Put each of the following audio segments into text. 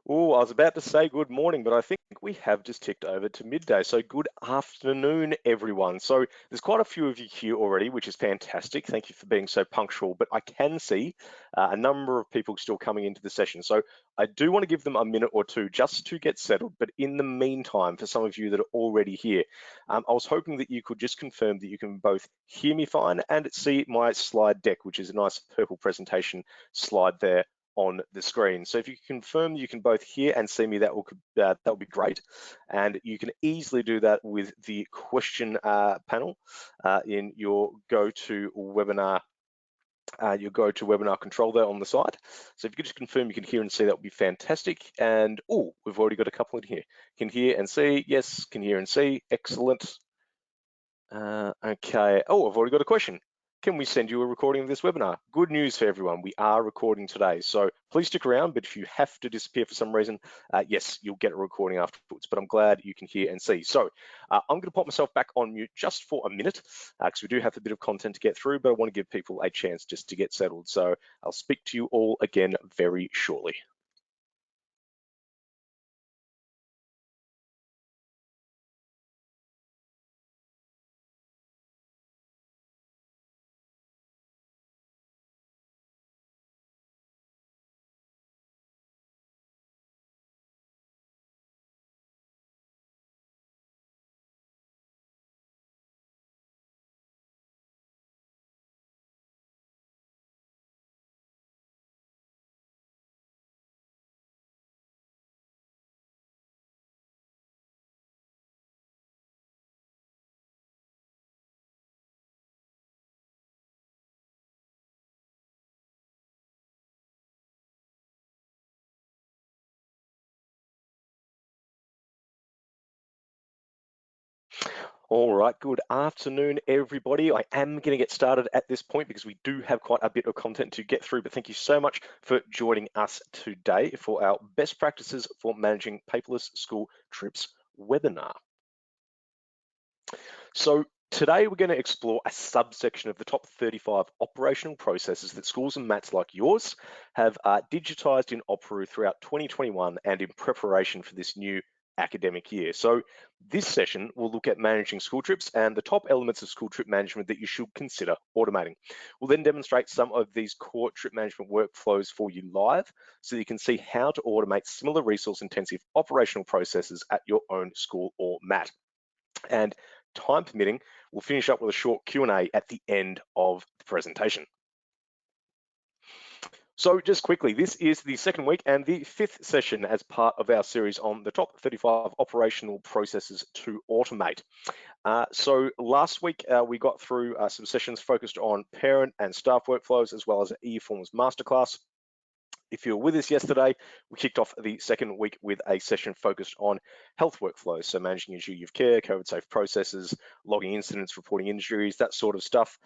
Oh, I was about to say good morning, but I think we have just ticked over to midday. So good afternoon, everyone. So there's quite a few of you here already, which is fantastic. Thank you for being so punctual. But I can see a number of people still coming into the session. So I do want to give them a minute or two just to get settled. But in the meantime, for some of you that are already here, I was hoping that you could just confirm that you can both hear me fine and see my slide deck, which is a nice purple presentation slide there on the screen. So if you confirm you can both hear and see me, that will be great. And you can easily do that with the question panel in your GoToWebinar control there on the side. So if you could just confirm you can hear and see, that would be fantastic. And oh, we've already got a couple in here. Can hear and see. Yes, can hear and see. Excellent. Okay. Oh, I've already got a question. Can we send you a recording of this webinar? Good news for everyone, we are recording today. So please stick around, but if you have to disappear for some reason, yes, you'll get a recording afterwards, but I'm glad you can hear and see. So I'm gonna pop myself back on mute just for a minute, because we do have a bit of content to get through, but I wanna give people a chance just to get settled. So I'll speak to you all again very shortly. All right, good afternoon, everybody. I am going to get started at this point because we do have quite a bit of content to get through, but thank you so much for joining us today for our best practices for managing paperless school trips webinar. So today we're going to explore a subsection of the top 35 operational processes that schools and mats like yours have digitized in Opera throughout 2021 and in preparation for this new academic year. So this session will look at managing school trips and the top elements of school trip management that you should consider automating. We'll then demonstrate some of these core trip management workflows for you live so that you can see how to automate similar resource intensive operational processes at your own school or mat. And time permitting, we'll finish up with a short Q&A at the end of the presentation. So just quickly, this is the second week and the fifth session as part of our series on the top 35 operational processes to automate. So last week we got through some sessions focused on parent and staff workflows, as well as an eForms masterclass. If you were with us yesterday, we kicked off the second week with a session focused on health workflows, so managing your duty of care, COVID-safe processes, logging incidents, reporting injuries, that sort of stuff.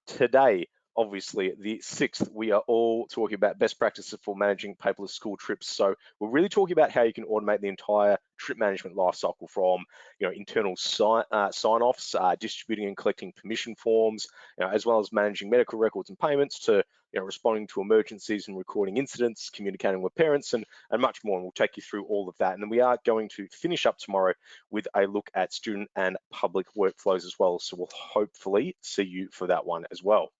Today, obviously, the 6th, we are all talking about best practices for managing paperless school trips. So we're really talking about how you can automate the entire trip management lifecycle from internal sign-offs, distributing and collecting permission forms, as well as managing medical records and payments, to responding to emergencies and recording incidents, communicating with parents, and much more. And we'll take you through all of that. And then we are going to finish up tomorrow with a look at student and public workflows as well. So we'll hopefully see you for that one as well.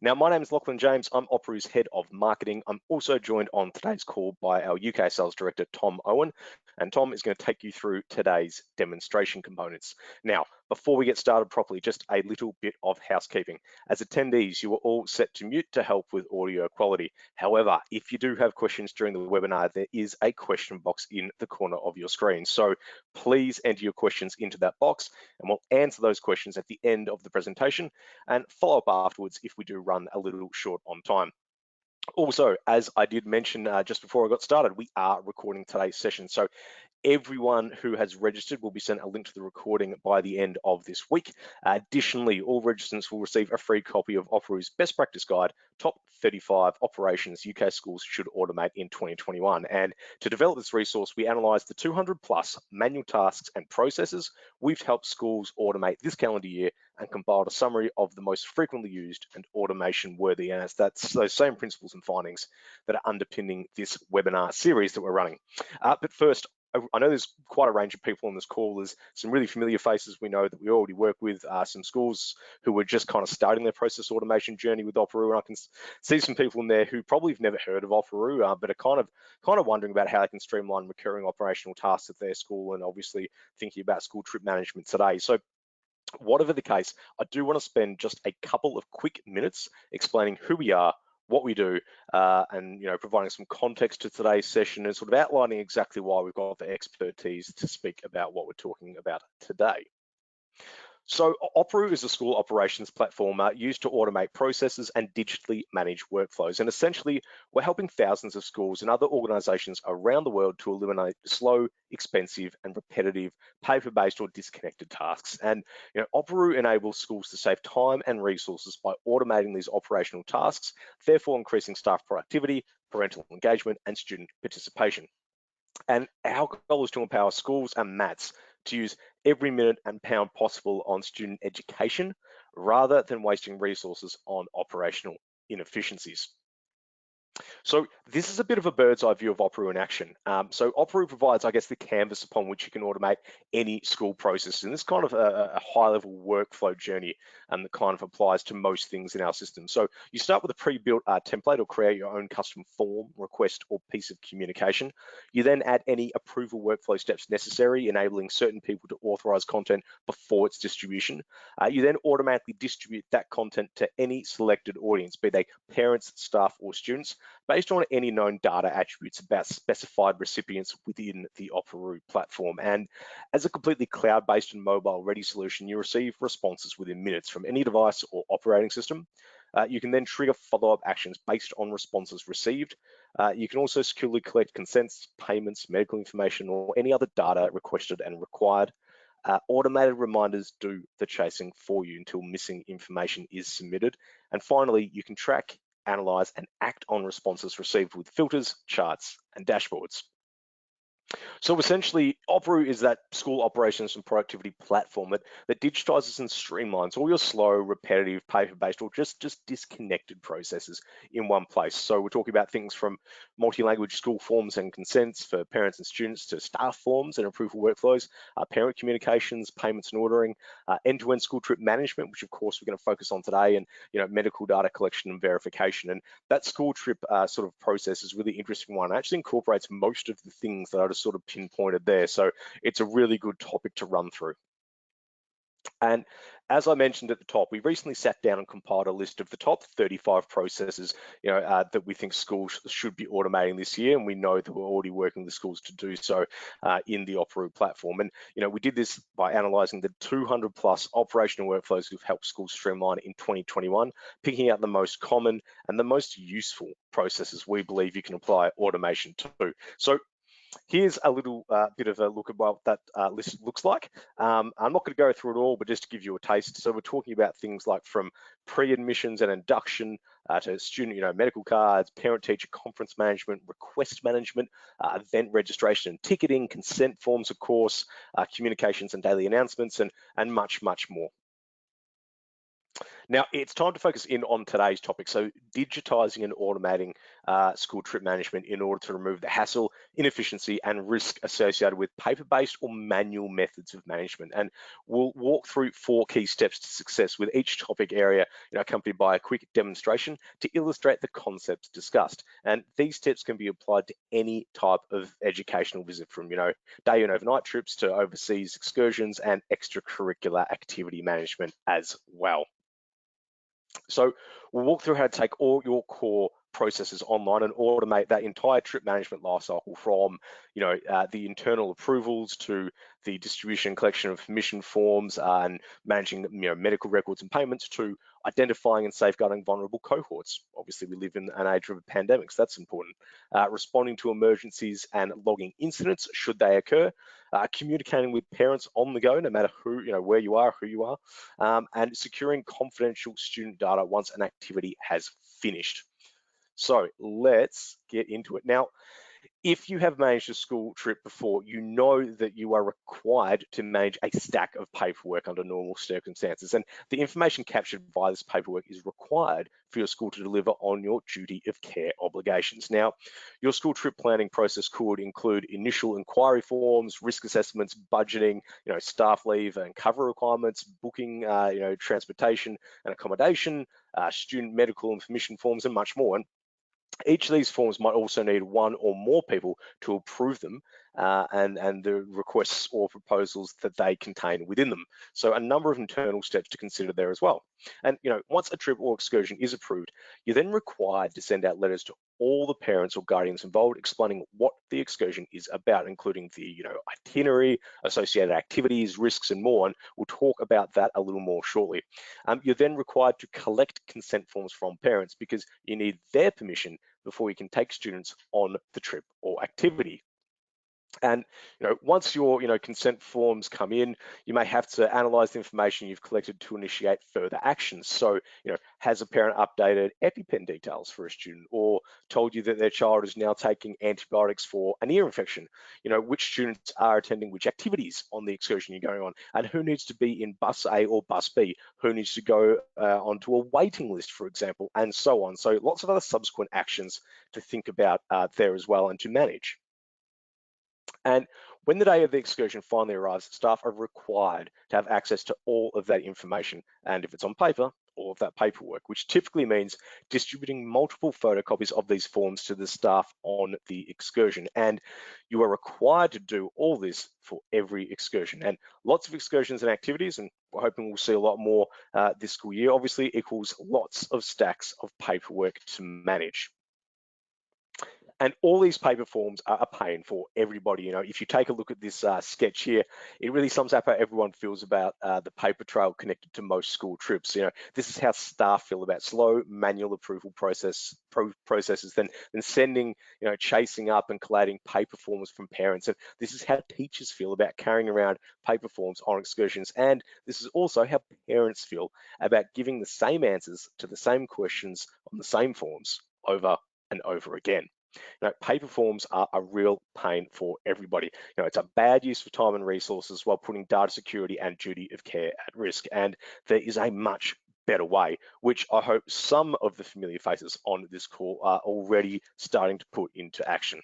Now, my name is Lachlan James. I'm Opera's Head of Marketing. I'm also joined on today's call by our UK Sales Director, Tom Owen, and Tom is going to take you through today's demonstration components. Now, before we get started properly, just a little bit of housekeeping. As attendees, you are all set to mute to help with audio quality. However, if you do have questions during the webinar, there is a question box in the corner of your screen. So please enter your questions into that box, and we'll answer those questions at the end of the presentation and follow up afterwards if we do run a little short on time. Also, as I did mention just before I got started, we are recording today's session. So everyone who has registered will be sent a link to the recording by the end of this week. Additionally, all registrants will receive a free copy of Opera's Best Practice Guide, Top 35 Operations UK Schools Should Automate in 2021. And to develop this resource, we analysed the 200 plus manual tasks and processes we've helped schools automate this calendar year and compiled a summary of the most frequently used and automation worthy. And that's those same principles and findings that are underpinning this webinar series that we're running. But first, I know there's quite a range of people on this call. There's some really familiar faces we know that we already work with, some schools who are just kind of starting their process automation journey with Operoo, and I can see some people in there who probably have never heard of Operoo, but are kind of wondering about how they can streamline recurring operational tasks at their school, and obviously thinking about school trip management today. So whatever the case, I do want to spend just a couple of quick minutes explaining who we are, what we do, and providing some context to today's session and sort of outlining exactly why we've got the expertise to speak about what we're talking about today. So Operoo is a school operations platform used to automate processes and digitally manage workflows. And essentially, we're helping thousands of schools and other organizations around the world to eliminate slow, expensive, and repetitive paper-based or disconnected tasks. And Operoo enables schools to save time and resources by automating these operational tasks, therefore increasing staff productivity, parental engagement, and student participation. And our goal is to empower schools and MATs to use every minute and pound possible on student education rather than wasting resources on operational inefficiencies. So this is a bit of a bird's eye view of Operoo in action. So Operoo provides, I guess, the canvas upon which you can automate any school process. And this kind of a high-level workflow journey that kind of applies to most things in our system. So you start with a pre-built template or create your own custom form, request, or piece of communication. You then add any approval workflow steps necessary, enabling certain people to authorize content before its distribution. You then automatically distribute that content to any selected audience, be they parents, staff, or students, based on any known data attributes about specified recipients within the Operoo platform. And as a completely cloud-based and mobile-ready solution, you receive responses within minutes from any device or operating system. You can then trigger follow-up actions based on responses received. You can also securely collect consents, payments, medical information, or any other data requested and required. Automated reminders do the chasing for you until missing information is submitted. And finally, you can track, analyze, and act on responses received with filters, charts, and dashboards. So essentially, Operoo is that school operations and productivity platform that digitizes and streamlines all your slow, repetitive, paper-based, or just disconnected processes in one place. So we're talking about things from multi-language school forms and consents for parents and students to staff forms and approval workflows, parent communications, payments and ordering, end-to-end school trip management, which of course we're going to focus on today, and medical data collection and verification. And that school trip sort of process is a really interesting one. It actually incorporates most of the things that I just sort of pinpointed there. So it's a really good topic to run through. And as I mentioned at the top, we recently sat down and compiled a list of the top 35 processes that we think schools should be automating this year, and we know that we're already working with schools to do so in the Operoo platform. And we did this by analysing the 200 plus operational workflows we've helped schools streamline in 2021, picking out the most common and the most useful processes we believe you can apply automation to. So here's a little bit of a look at what that list looks like. I'm not going to go through it all, but just to give you a taste. So we're talking about things like from pre-admissions and induction to student, medical cards, parent-teacher conference management, request management, event registration and ticketing, consent forms, of course, communications and daily announcements, and much, much more. Now, it's time to focus in on today's topic. So digitizing and automating school trip management in order to remove the hassle, inefficiency, and risk associated with paper-based or manual methods of management. And we'll walk through 4 key steps to success with each topic area, accompanied by a quick demonstration to illustrate the concepts discussed. And these tips can be applied to any type of educational visit, from day and overnight trips to overseas excursions and extracurricular activity management as well. So we'll walk through how to take all your core processes online and automate that entire trip management lifecycle, from the internal approvals to the distribution and collection of permission forms and managing medical records and payments, to identifying and safeguarding vulnerable cohorts. Obviously, we live in an age of a pandemic, so that's important. Responding to emergencies and logging incidents should they occur. Communicating with parents on the go, no matter where you are, who you are, and securing confidential student data once an activity has finished. So let's get into it. Now, If you have managed a school trip before, you know that you are required to manage a stack of paperwork under normal circumstances. And the information captured by this paperwork is required for your school to deliver on your duty of care obligations. Now, your school trip planning process could include initial inquiry forms, risk assessments, budgeting, staff leave and cover requirements, booking, transportation and accommodation, student medical and permission forms, and much more. And each of these forms might also need one or more people to approve them and the requests or proposals that they contain within them. So a number of internal steps to consider there as well. And once a trip or excursion is approved, you're then required to send out letters to all the parents or guardians involved explaining what the excursion is about, including the itinerary, associated activities, risks, and more. And we'll talk about that a little more shortly. You're then required to collect consent forms from parents because you need their permission before you can take students on the trip or activity. And once your consent forms come in, you may have to analyze the information you've collected to initiate further actions. So has a parent updated EpiPen details for a student, or told you that their child is now taking antibiotics for an ear infection? Which students are attending which activities on the excursion you're going on, and who needs to be in bus A or bus B, who needs to go onto a waiting list, for example, and so on. So lots of other subsequent actions to think about there as well and to manage. And when the day of the excursion finally arrives, staff are required to have access to all of that information. And if it's on paper, all of that paperwork, which typically means distributing multiple photocopies of these forms to the staff on the excursion. And you are required to do all this for every excursion. And lots of excursions and activities, and we're hoping we'll see a lot more this school year, obviously equals lots of stacks of paperwork to manage. And all these paper forms are a pain for everybody. If you take a look at this sketch here, it really sums up how everyone feels about the paper trail connected to most school trips. This is how staff feel about slow manual approval processes, then sending, chasing up and collating paper forms from parents. And this is how teachers feel about carrying around paper forms on excursions. And this is also how parents feel about giving the same answers to the same questions on the same forms over and over again. Paper forms are a real pain for everybody. It's a bad use of time and resources while putting data security and duty of care at risk. And there is a much better way, which I hope some of the familiar faces on this call are already starting to put into action.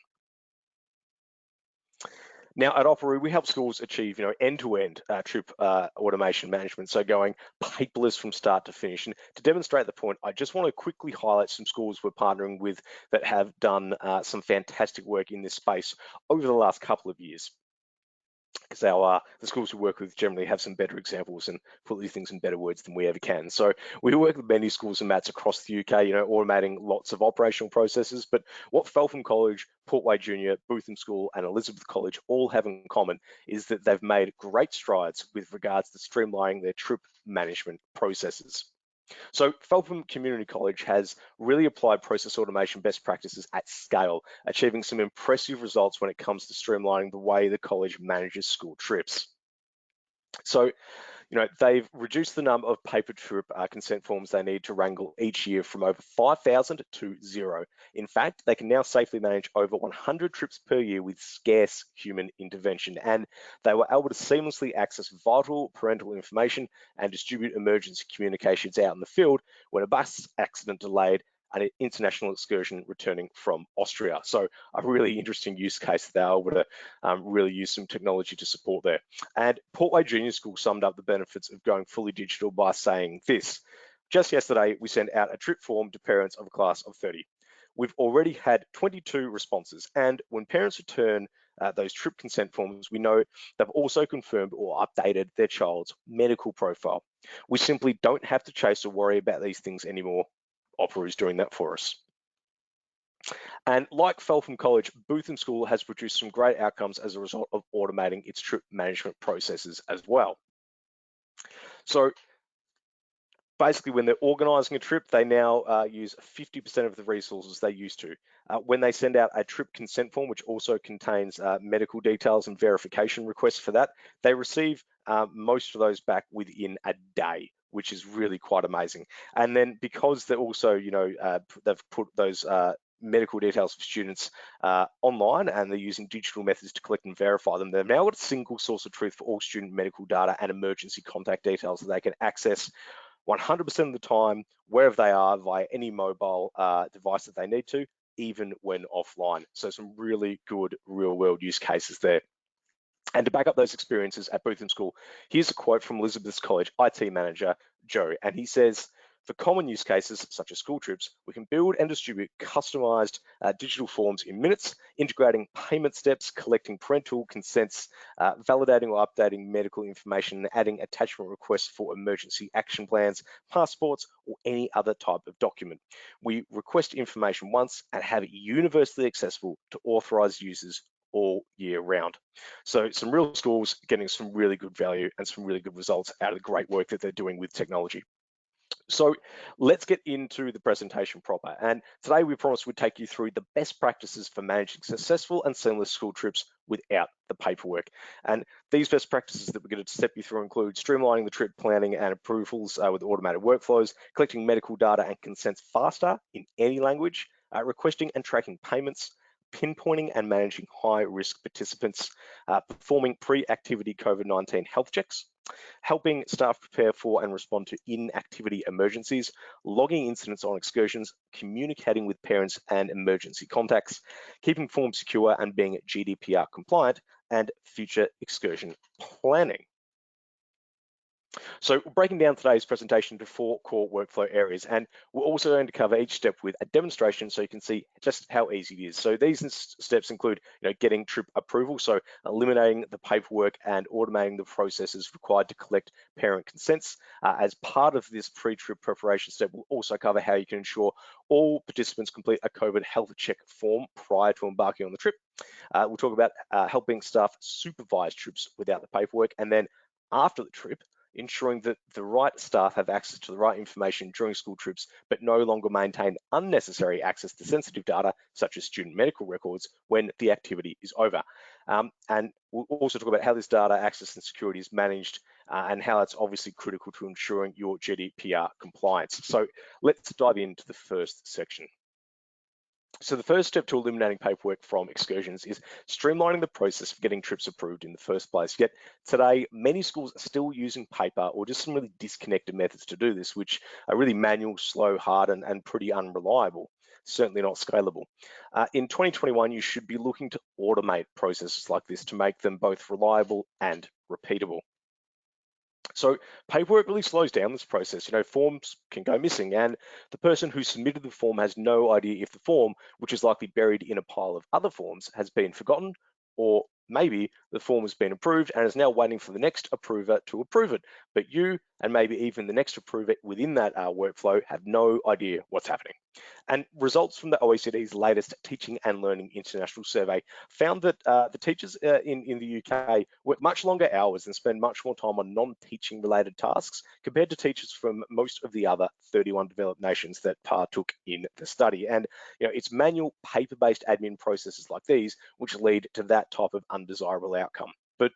Now at Operoo, we help schools achieve, end-to-end trip automation management, so going paperless from start to finish. And to demonstrate the point, I just want to quickly highlight some schools we're partnering with that have done some fantastic work in this space over the last couple of years. Because the schools we work with generally have some better examples and put these things in better words than we ever can. So we work with many schools and MATs across the UK, automating lots of operational processes. But what Feltham College, Portway Junior, Bootham School, and Elizabeth College all have in common is that they've made great strides with regards to streamlining their trip management processes. So Feltham Community College has really applied process automation best practices at scale, achieving some impressive results when it comes to streamlining the way the college manages school trips. So they've reduced the number of paper trip consent forms they need to wrangle each year from over 5,000 to 0. In fact, they can now safely manage over 100 trips per year with scarce human intervention. And they were able to seamlessly access vital parental information and distribute emergency communications out in the field when a bus accident delayed an international excursion returning from Austria. So a really interesting use case that they were able to really use some technology to support there. And Portway Junior School summed up the benefits of going fully digital by saying this: just yesterday, we sent out a trip form to parents of a class of 30. We've already had 22 responses, and when parents return those trip consent forms, we know they've also confirmed or updated their child's medical profile. We simply don't have to chase or worry about these things anymore. Opera is doing that for us. And like Feltham College, Bootham School has produced some great outcomes as a result of automating its trip management processes as well. So basically, when they're organising a trip, they now use 50% of the resources they used to. When they send out a trip consent form, which also contains medical details and verification requests for that, they receive most of those back within a day, which is really quite amazing. And then because they're also, they've put those medical details of students online, and they're using digital methods to collect and verify them. They've now got a single source of truth for all student medical data and emergency contact details that they can access 100% of the time, wherever they are, via any mobile device that they need to, even when offline. So some really good real-world use cases there. And to back up those experiences at Bootham School, here's a quote from Elizabeth's College IT manager, Joe, and he says, "For common use cases such as school trips, we can build and distribute customized digital forms in minutes, integrating payment steps, collecting parental consents, validating or updating medical information, and adding attachment requests for emergency action plans, passports, or any other type of document. We request information once and have it universally accessible to authorized users all year round." So some real schools getting some really good value and some really good results out of the great work that they're doing with technology. So let's get into the presentation proper. And today we promised we'd take you through the best practices for managing successful and seamless school trips without the paperwork. And these best practices that we're going to step you through include streamlining the trip planning and approvals with automated workflows, collecting medical data and consents faster in any language, requesting and tracking payments, pinpointing and managing high-risk participants, performing pre-activity COVID-19 health checks, helping staff prepare for and respond to inactivity emergencies, logging incidents on excursions, communicating with parents and emergency contacts, keeping forms secure and being GDPR compliant, and future excursion planning. So we're breaking down today's presentation to 4 core workflow areas, and we're also going to cover each step with a demonstration so you can see just how easy it is. So these steps include, getting trip approval, so eliminating the paperwork and automating the processes required to collect parent consents. As part of this pre-trip preparation step, we'll also cover how you can ensure all participants complete a COVID health check form prior to embarking on the trip. We'll talk about helping staff supervise trips without the paperwork, and then after the trip, ensuring that the right staff have access to the right information during school trips, but no longer maintain unnecessary access to sensitive data, such as student medical records, when the activity is over. And we'll also talk about how this data access and security is managed and how it's obviously critical to ensuring your GDPR compliance. So let's dive into the first section. So the first step to eliminating paperwork from excursions is streamlining the process of getting trips approved in the first place. Yet today, many schools are still using paper or just some really disconnected methods to do this, which are really manual, slow, hard, and pretty unreliable, certainly not scalable. In 2021, you should be looking to automate processes like this to make them both reliable and repeatable. So paperwork really slows down this process. Forms can go missing, and the person who submitted the form has no idea if the form, which is likely buried in a pile of other forms, has been forgotten, or maybe the form has been approved and is now waiting for the next approver to approve it. But you, and maybe even the next approver within that workflow, have no idea what's happening. And results from the OECD's latest Teaching and Learning International Survey found that the teachers in the UK work much longer hours and spend much more time on non-teaching related tasks compared to teachers from most of the other 31 developed nations that partook in the study. And it's manual, paper-based admin processes like these which lead to that type of undesirable outcome. But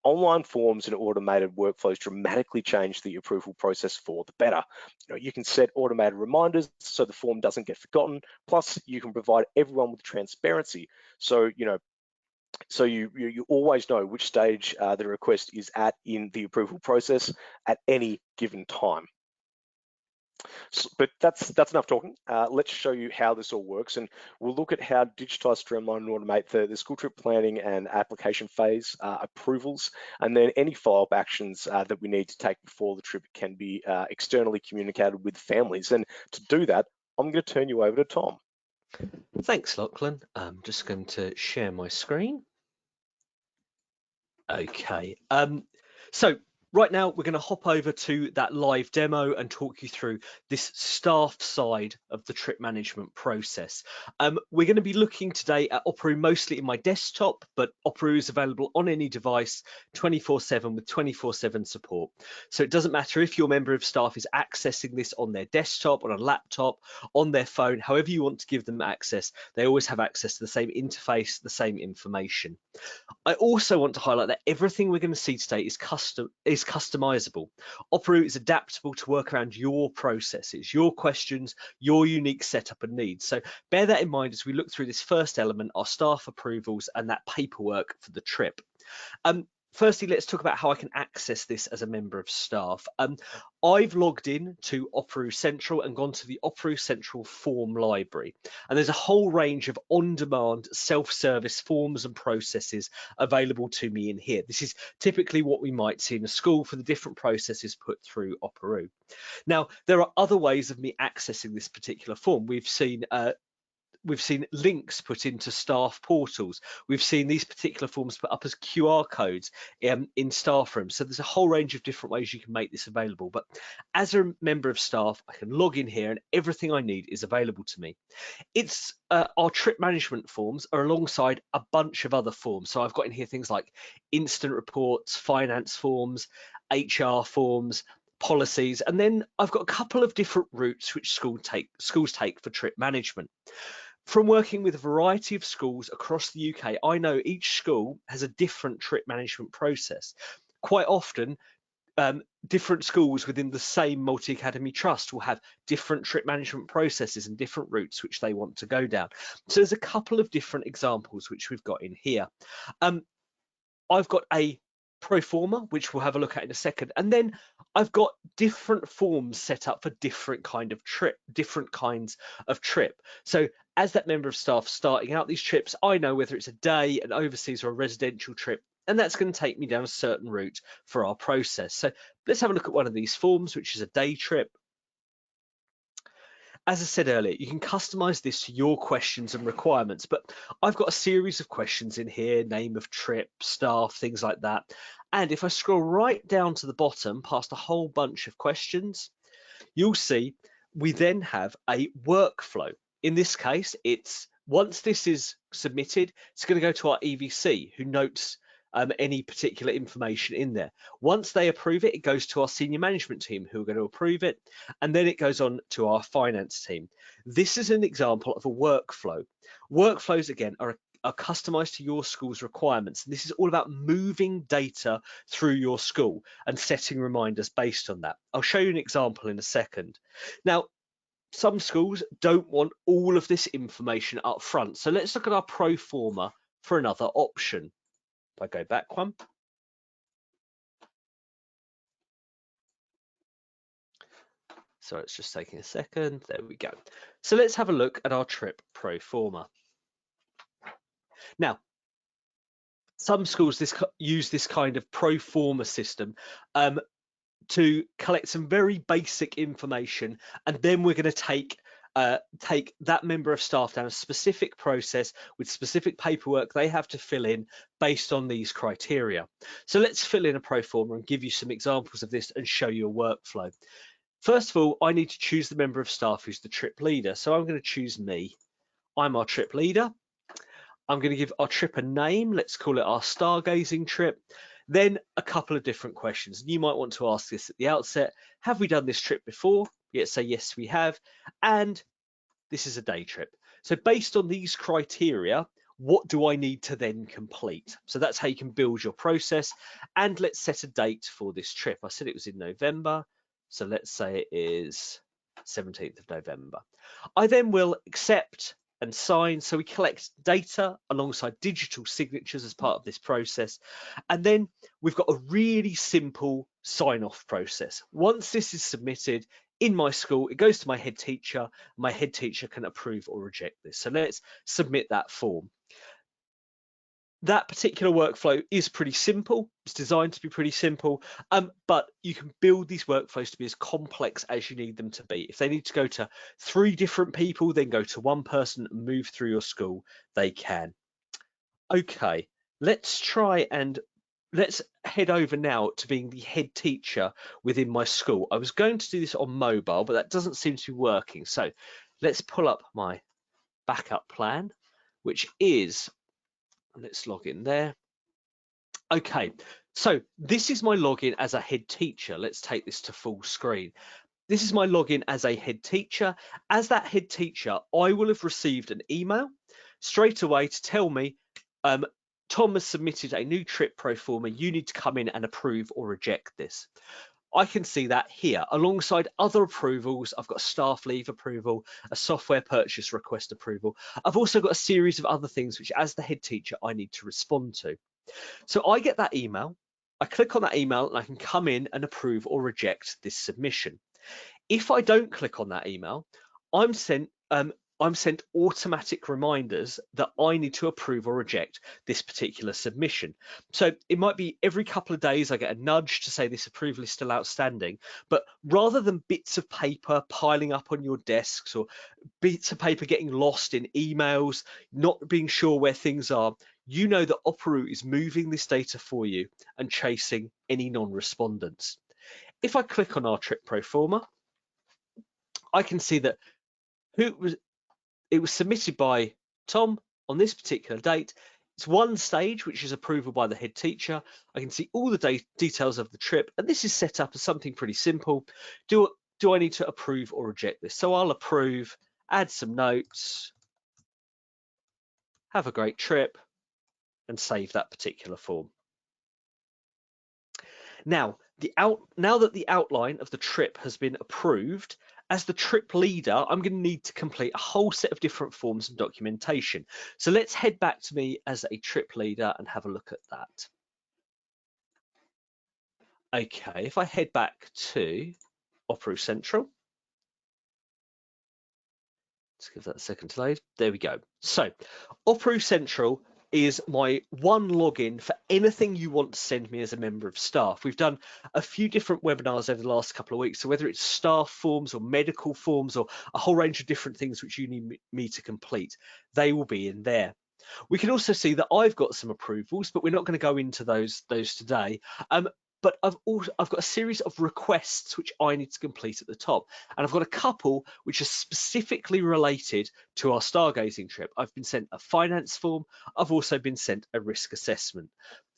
online forms and automated workflows dramatically change the approval process for the better. You can set automated reminders so the form doesn't get forgotten. Plus, you can provide everyone with transparency. So, you always know which stage the request is at in the approval process at any given time. But that's enough talking. Let's show you how this all works, and we'll look at how digitize, streamline, and automate the school trip planning and application phase approvals, and then any follow-up actions that we need to take before the trip can be externally communicated with families. And to do that, I'm going to turn you over to Tom. Thanks, Lachlan. I'm just going to share my screen. Okay. So right now we're going to hop over to that live demo and talk you through this staff side of the trip management process. We're going to be looking today at Opera mostly in my desktop, but Opera is available on any device 24/7 with 24/7 support. So it doesn't matter if your member of staff is accessing this on their desktop, on a laptop, on their phone, however you want to give them access, they always have access to the same interface, the same information. I also want to highlight that everything we're going to see today is customizable. Opera is adaptable to work around your processes, your questions, your unique setup and needs. So bear that in mind as we look through this first element, our staff approvals and that paperwork for the trip. Firstly, let's talk about how I can access this as a member of staff. I've logged in to Opera Central and gone to the Opera Central form library. And there's a whole range of on-demand self-service forms and processes available to me in here. This is typically what we might see in a school for the different processes put through Opera. Now, there are other ways of me accessing this particular form. We've seen links put into staff portals. We've seen these particular forms put up as QR codes in staff rooms. So there's a whole range of different ways you can make this available. But as a member of staff, I can log in here and everything I need is available to me. It's our trip management forms are alongside a bunch of other forms. So I've got in here things like instant reports, finance forms, HR forms, policies, and then I've got a couple of different routes which schools take for trip management. From working with a variety of schools across the UK, I know each school has a different trip management process. Quite often, different schools within the same multi-academy trust will have different trip management processes and different routes which they want to go down. So there's a couple of different examples which we've got in here. I've got a pro forma, which we'll have a look at in a second, and then I've got different forms set up for different kinds of trip. So as that member of staff starting out these trips, I know whether it's a day, an overseas or a residential trip, and that's going to take me down a certain route for our process. So let's have a look at one of these forms, which is a day trip. As I said earlier, you can customize this to your questions and requirements, but I've got a series of questions in here, name of trip, staff, things like that. And if I scroll right down to the bottom past a whole bunch of questions, you'll see we then have a workflow. In this case, once this is submitted, it's going to go to our EVC who notes any particular information in there. Once they approve it, it goes to our senior management team who are going to approve it, and then it goes on to our finance team. This is an example of a workflow. Workflows, again, are customized to your school's requirements. And this is all about moving data through your school and setting reminders based on that. I'll show you an example in a second. Now, some schools don't want all of this information up front. So let's look at our pro forma for another option. If I go back one. So it's just taking a second. There we go. So let's have a look at our trip pro forma. Now, some schools use this kind of pro forma system to collect some very basic information, and then we're going to take that member of staff down a specific process with specific paperwork they have to fill in based on these criteria. So let's fill in a pro forma and give you some examples of this and show you a workflow. First of all, I need to choose the member of staff who's the trip leader. So I'm going to choose me. I'm our trip leader. I'm going to give our trip a name. Let's call it our stargazing trip. Then a couple of different questions. You might want to ask this at the outset. Have we done this trip before? Let's say yes, we have. And this is a day trip. So based on these criteria, what do I need to then complete? So that's how you can build your process. And let's set a date for this trip. I said it was in November. So let's say it is 17th of November. I then will accept and sign. So we collect data alongside digital signatures as part of this process. And then we've got a really simple sign-off process. Once this is submitted in my school, it goes to my head teacher. My head teacher can approve or reject this. So let's submit that form. That particular workflow is pretty simple. It's designed to be pretty simple, but you can build these workflows to be as complex as you need them to be. If they need to go to 3 different people, then go to 1 person and move through your school, they can. Okay, let's head over now to being the head teacher within my school. I was going to do this on mobile, but that doesn't seem to be working. So let's pull up my backup plan, which is, let's log in there. Okay, so this is my login as a head teacher. Let's take this to full screen. This is my login as a head teacher. As that head teacher, I will have received an email straight away to tell me Tom has submitted a new trip pro forma. You need to come in and approve or reject this. I can see that here alongside other approvals. I've got a staff leave approval, a software purchase request approval. I've also got a series of other things which, as the head teacher, I need to respond to. So I get that email, I click on that email and I can come in and approve or reject this submission. If I don't click on that email, I'm sent automatic reminders that I need to approve or reject this particular submission. So it might be every couple of days I get a nudge to say this approval is still outstanding, but rather than bits of paper piling up on your desks or bits of paper getting lost in emails, not being sure where things are, you know that Operoo is moving this data for you and chasing any non-respondents. If I click on our trip pro forma, I can see that it was submitted by Tom on this particular date. It's one stage, which is approval by the head teacher. I can see all the details of the trip, and this is set up as something pretty simple. Do I need to approve or reject this? So I'll approve, add some notes, have a great trip, and save that particular form. Now that the outline of the trip has been approved, as the trip leader, I'm going to need to complete a whole set of different forms and documentation. So let's head back to me as a trip leader and have a look at that. Okay, if I head back to Operoo Central, let's give that a second to load. There we go. So Operoo Central is my one login for anything you want to send me as a member of staff. We've done a few different webinars over the last couple of weeks, so whether it's staff forms or medical forms or a whole range of different things which you need me to complete, they will be in there. We can also see that I've got some approvals, but we're not going to go into those today. But I've got a series of requests which I need to complete at the top, and I've got a couple which are specifically related to our stargazing trip. I've been sent a finance form. I've also been sent a risk assessment.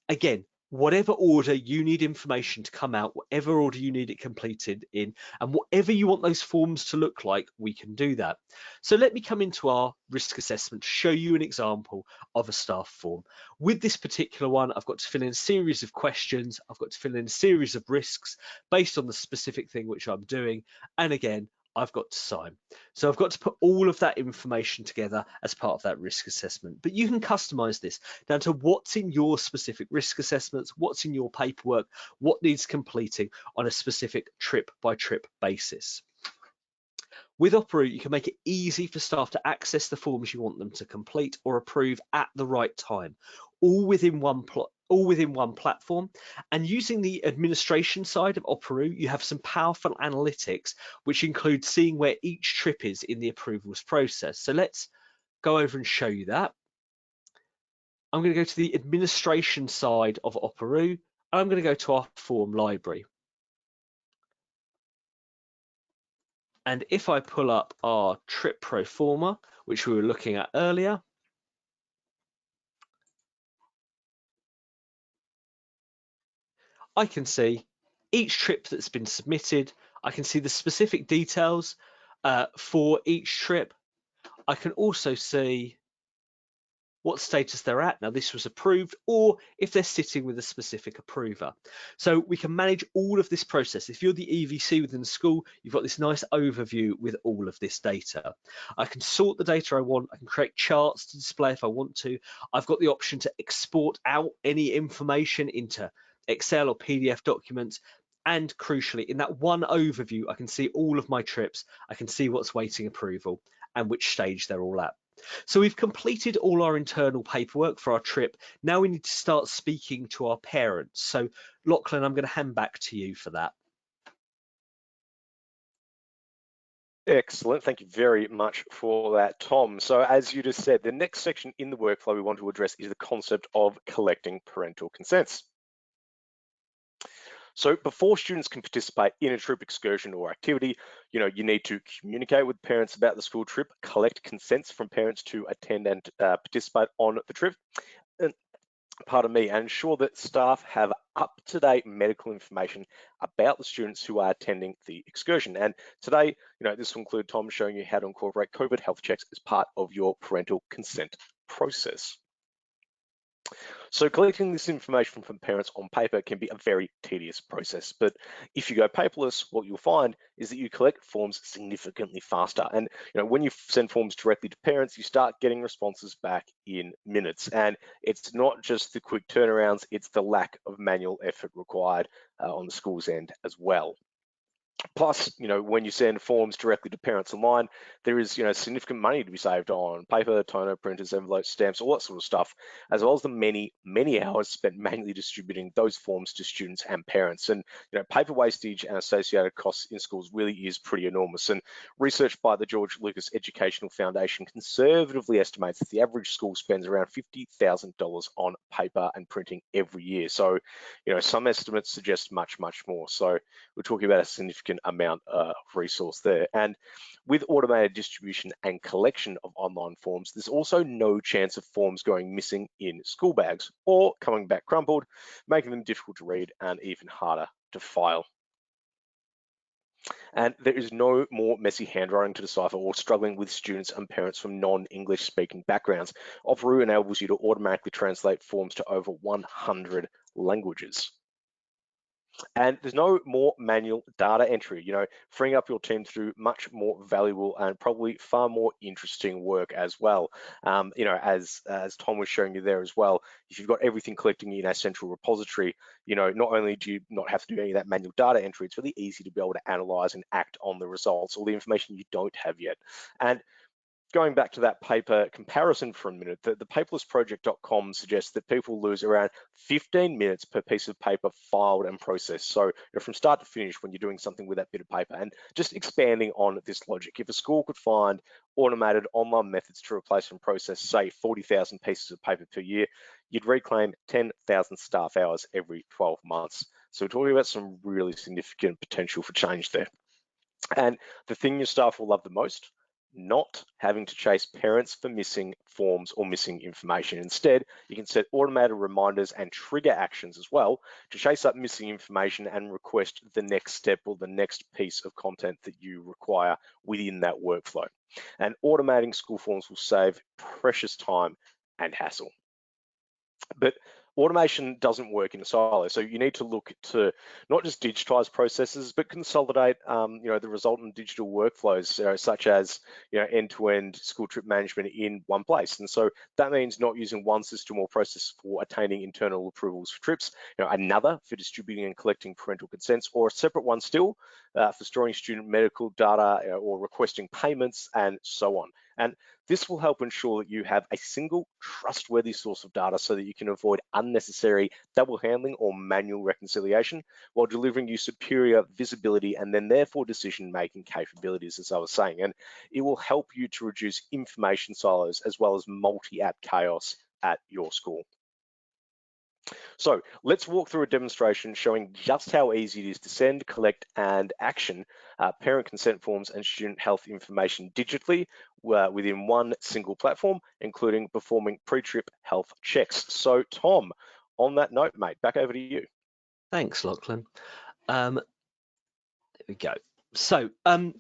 Again, whatever order you need information to come out, whatever order you need it completed in, and whatever you want those forms to look like, we can do that. So let me come into our risk assessment to show you an example of a staff form. With this particular one, I've got to fill in a series of questions. I've got to fill in a series of risks based on the specific thing which I'm doing. And again, I've got to sign. So I've got to put all of that information together as part of that risk assessment. But you can customize this down to what's in your specific risk assessments, what's in your paperwork, what needs completing on a specific trip by trip basis. With Operoo, you can make it easy for staff to access the forms you want them to complete or approve at the right time, all within one platform. And using the administration side of Operoo, you have some powerful analytics, which include seeing where each trip is in the approvals process. So let's go over and show you that. I'm going to go to the administration side of Operoo, and I'm going to go to our form library. And if I pull up our trip pro forma, which we were looking at earlier, I can see each trip that's been submitted. I can see the specific details for each trip. I can also see what status they're at. Now, this was approved, or if they're sitting with a specific approver. So we can manage all of this process. If you're the EVC within the school, you've got this nice overview with all of this data. I can sort the data I want. I can create charts to display if I want to. I've got the option to export out any information into Excel or PDF documents. And crucially, in that one overview, I can see all of my trips. I can see what's waiting approval and which stage they're all at. So we've completed all our internal paperwork for our trip. Now we need to start speaking to our parents. So Lachlan, I'm going to hand back to you for that. Excellent. Thank you very much for that, Tom. So as you just said, the next section in the workflow we want to address is the concept of collecting parental consents. So before students can participate in a trip, excursion, or activity, you need to communicate with parents about the school trip, collect consents from parents to attend and participate on the trip, and and ensure that staff have up-to-date medical information about the students who are attending the excursion. And today, this will include Tom showing you how to incorporate COVID health checks as part of your parental consent process. So collecting this information from parents on paper can be a very tedious process, but if you go paperless, what you'll find is that you collect forms significantly faster. And when you send forms directly to parents, you start getting responses back in minutes. And it's not just the quick turnarounds, it's the lack of manual effort required on the school's end as well. Plus, when you send forms directly to parents online, there is, significant money to be saved on paper, toner, printers, envelopes, stamps, all that sort of stuff, as well as the many, many hours spent manually distributing those forms to students and parents. And, paper wastage and associated costs in schools really is pretty enormous. And research by the George Lucas Educational Foundation conservatively estimates that the average school spends around $50,000 on paper and printing every year. So, some estimates suggest much, much more. So we're talking about a significant amount of resource there. And with automated distribution and collection of online forms, there's also no chance of forms going missing in school bags or coming back crumpled, making them difficult to read and even harder to file. And there is no more messy handwriting to decipher or struggling with students and parents from non-English speaking backgrounds. Opera enables you to automatically translate forms to over 100 languages. And there's no more manual data entry, freeing up your team to do much more valuable and probably far more interesting work as well. As Tom was showing you there as well, if you've got everything collecting in a central repository, not only do you not have to do any of that manual data entry, it's really easy to be able to analyze and act on the results or the information you don't have yet. And going back to that paper comparison for a minute, the paperlessproject.com suggests that people lose around 15 minutes per piece of paper filed and processed. So from start to finish when you're doing something with that bit of paper. And just expanding on this logic, if a school could find automated online methods to replace and process, say, 40,000 pieces of paper per year, you'd reclaim 10,000 staff hours every 12 months. So we're talking about some really significant potential for change there. And the thing your staff will love the most, not having to chase parents for missing forms or missing information. Instead, you can set automated reminders and trigger actions as well to chase up missing information and request the next step or the next piece of content that you require within that workflow. And automating school forms will save precious time and hassle. But automation doesn't work in a silo. So you need to look to not just digitize processes, but consolidate, the resultant digital workflows, such as, end-to-end school trip management in one place. And so that means not using one system or process for attaining internal approvals for trips, another for distributing and collecting parental consents, or a separate one still for storing student medical data or requesting payments and so on. And this will help ensure that you have a single trustworthy source of data so that you can avoid unnecessary double handling or manual reconciliation while delivering you superior visibility and then therefore decision-making capabilities, as I was saying. And it will help you to reduce information silos as well as multi-app chaos at your school. So let's walk through a demonstration showing just how easy it is to send, collect, and action parent consent forms and student health information digitally within one single platform, including performing pre-trip health checks. So Tom, on that note, mate, back over to you. Thanks, Lachlan. There we go. So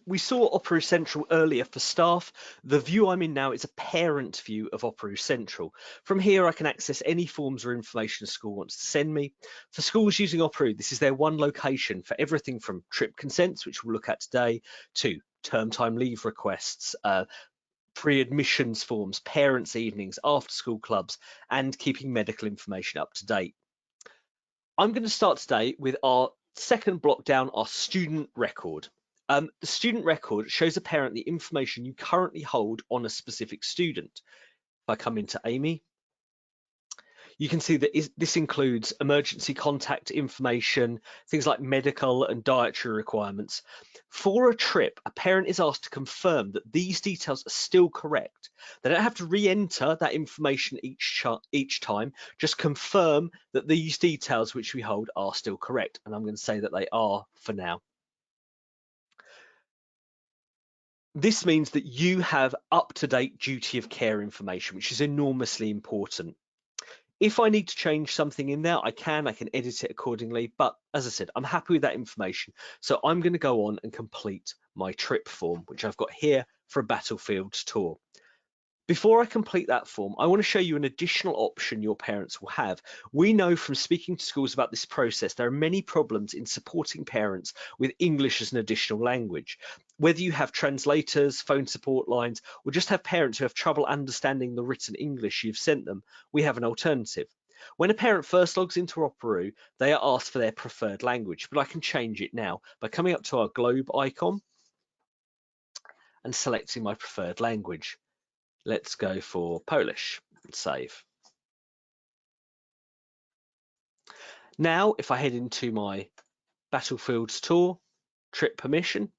we saw Opera Central earlier for staff. The view I'm in now is a parent view of Opera Central. From here, I can access any forms or information a school wants to send me. For schools using Opera, this is their one location for everything from trip consents, which we'll look at today, to term time leave requests, pre-admissions forms, parents' evenings, after-school clubs, and keeping medical information up to date. I'm going to start today with our second block down, our student record. The student record shows a parent the information you currently hold on a specific student. If I come into Amy, you can see that this includes emergency contact information, things like medical and dietary requirements. For a trip, a parent is asked to confirm that these details are still correct. They don't have to re-enter that information each time, just confirm that these details which we hold are still correct. And I'm going to say that they are for now. This means that you have up-to-date duty of care information, which is enormously important. If I need to change something in there, I can edit it accordingly. But as I said, I'm happy with that information. So I'm going to go on and complete my trip form, which I've got here for a battlefield tour. Before I complete that form, I want to show you an additional option your parents will have. We know from speaking to schools about this process, there are many problems in supporting parents with English as an additional language. Whether you have translators, phone support lines, or just have parents who have trouble understanding the written English you've sent them, we have an alternative. When a parent first logs into Operoo, they are asked for their preferred language, but I can change it now by coming up to our globe icon and selecting my preferred language. Let's go for Polish and save. Now, if I head into my Battlefields tour, trip permission,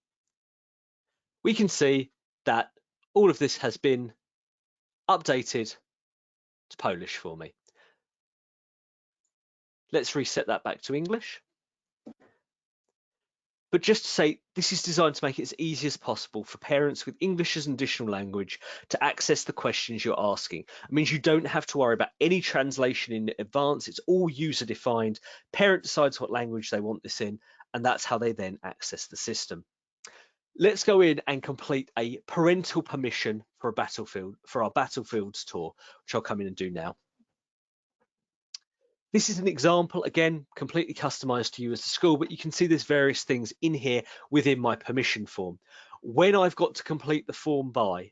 we can see that all of this has been updated to Polish for me. Let's reset that back to English. But just to say, this is designed to make it as easy as possible for parents with English as an additional language to access the questions you're asking. It means you don't have to worry about any translation in advance. It's all user defined. Parent decides what language they want this in, and that's how they then access the system. Let's go in and complete a parental permission for our Battlefields tour, which I'll come in and do now. This is an example, again, completely customized to you as a school, but you can see there's various things in here within my permission form. When I've got to complete the form by,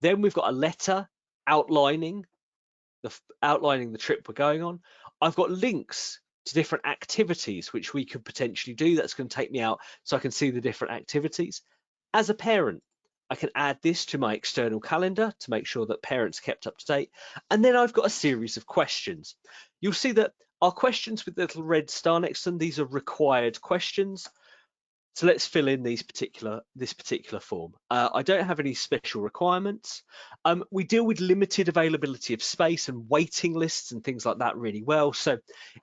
then we've got a letter outlining the trip we're going on. I've got links to different activities which we could potentially do. That's going to take me out so I can see the different activities. As a parent, I can add this to my external calendar to make sure that parents are kept up to date. And then I've got a series of questions. You'll see that our questions with the little red star next to them, these are required questions. So let's fill in this particular form. I don't have any special requirements. We deal with limited availability of space and waiting lists and things like that really well. So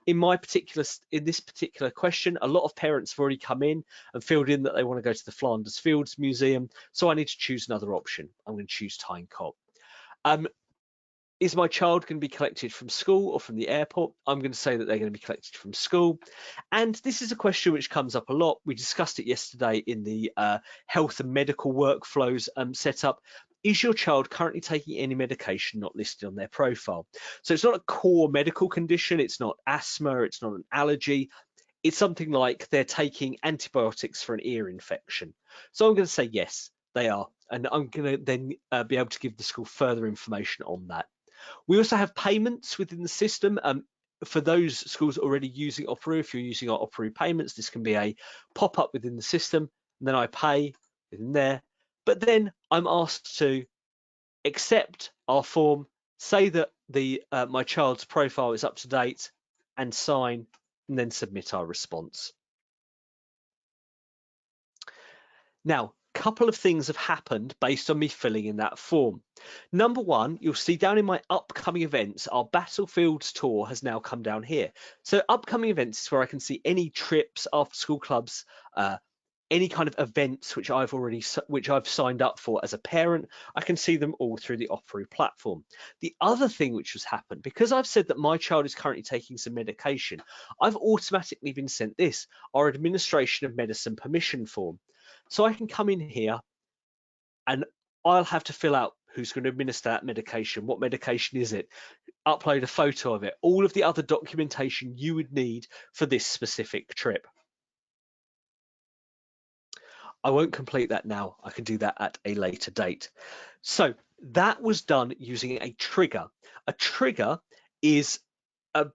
in this particular question, a lot of parents have already come in and filled in that they want to go to the Flanders Fields Museum. So I need to choose another option. I'm going to choose Tyne-Cot. Is my child going to be collected from school or from the airport? I'm going to say that they're going to be collected from school. And this is a question which comes up a lot. We discussed it yesterday in the health and medical workflows setup. Is your child currently taking any medication not listed on their profile? So it's not a core medical condition. It's not asthma. It's not an allergy. It's something like they're taking antibiotics for an ear infection. So I'm going to say yes, they are. And I'm going to then be able to give the school further information on that. We also have payments within the system. For those schools already using Operoo, if you're using our Operoo payments, this can be a pop-up within the system, and then I pay within there. But then I'm asked to accept our form, say that my child's profile is up to date, and sign, and then submit our response. Now, a couple of things have happened based on me filling in that form. Number one, you'll see down in my upcoming events, our Battlefields tour has now come down here. So upcoming events is where I can see any trips, after school clubs, any kind of events which I've signed up for as a parent. I can see them all through the Operoo platform. The other thing which has happened, because I've said that my child is currently taking some medication, I've automatically been sent this, our administration of medicine permission form. So I can come in here and I'll have to fill out who's going to administer that medication, what medication is it, upload a photo of it, all of the other documentation you would need for this specific trip. I won't complete that now. I can do that at a later date. So that was done using a trigger. A trigger is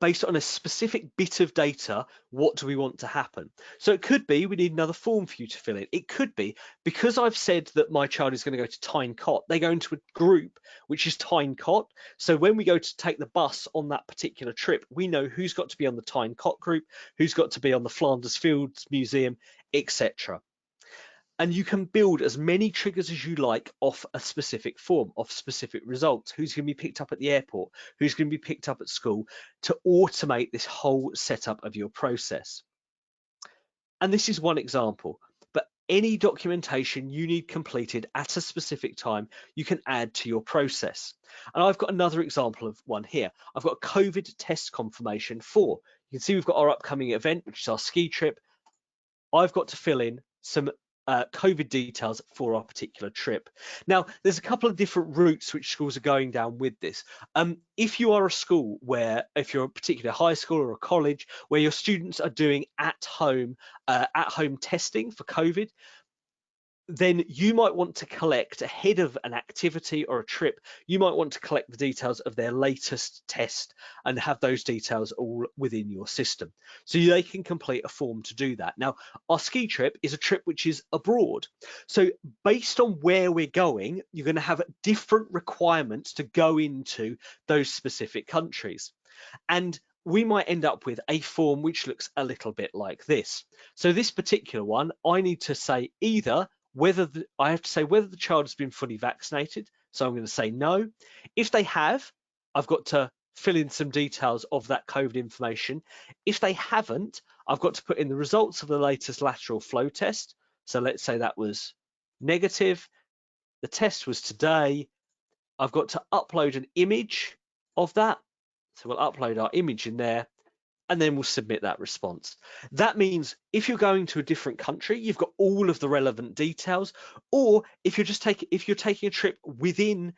based on a specific bit of data. What do we want to happen? So it could be we need another form for you to fill in. It could be because I've said that my child is going to go to Tyne-Cot, they go into a group which is Tyne-Cot. So when we go to take the bus on that particular trip, we know who's got to be on the Tyne-Cot group, who's got to be on the Flanders Fields Museum, etc. And you can build as many triggers as you like off a specific form, off specific results. Who's going to be picked up at the airport? Who's going to be picked up at school, to automate this whole setup of your process. And this is one example, but any documentation you need completed at a specific time, you can add to your process. And I've got another example of one here. I've got a COVID test confirmation for. You can see we've got our upcoming event, which is our ski trip. I've got to fill in some COVID details for our particular trip. Now, there's a couple of different routes which schools are going down with this. If you are a school where, if you're a particular high school or a college, where your students are doing at-home testing for COVID, then you might want to collect ahead of an activity or a trip, you might want to collect the details of their latest test and have those details all within your system. So they can complete a form to do that. Now, our ski trip is a trip which is abroad. So based on where we're going, you're going to have different requirements to go into those specific countries. And we might end up with a form which looks a little bit like this. So this particular one, I need to say either whether I have to say whether the child has been fully vaccinated. So I'm going to say no. If they have, I've got to fill in some details of that COVID information. If they haven't, I've got to put in the results of the latest lateral flow test. So let's say that was negative. The test was today. I've got to upload an image of that. So we'll upload our image in there, and then we'll submit that response. That means if you're going to a different country, you've got all of the relevant details, or if you're taking a trip within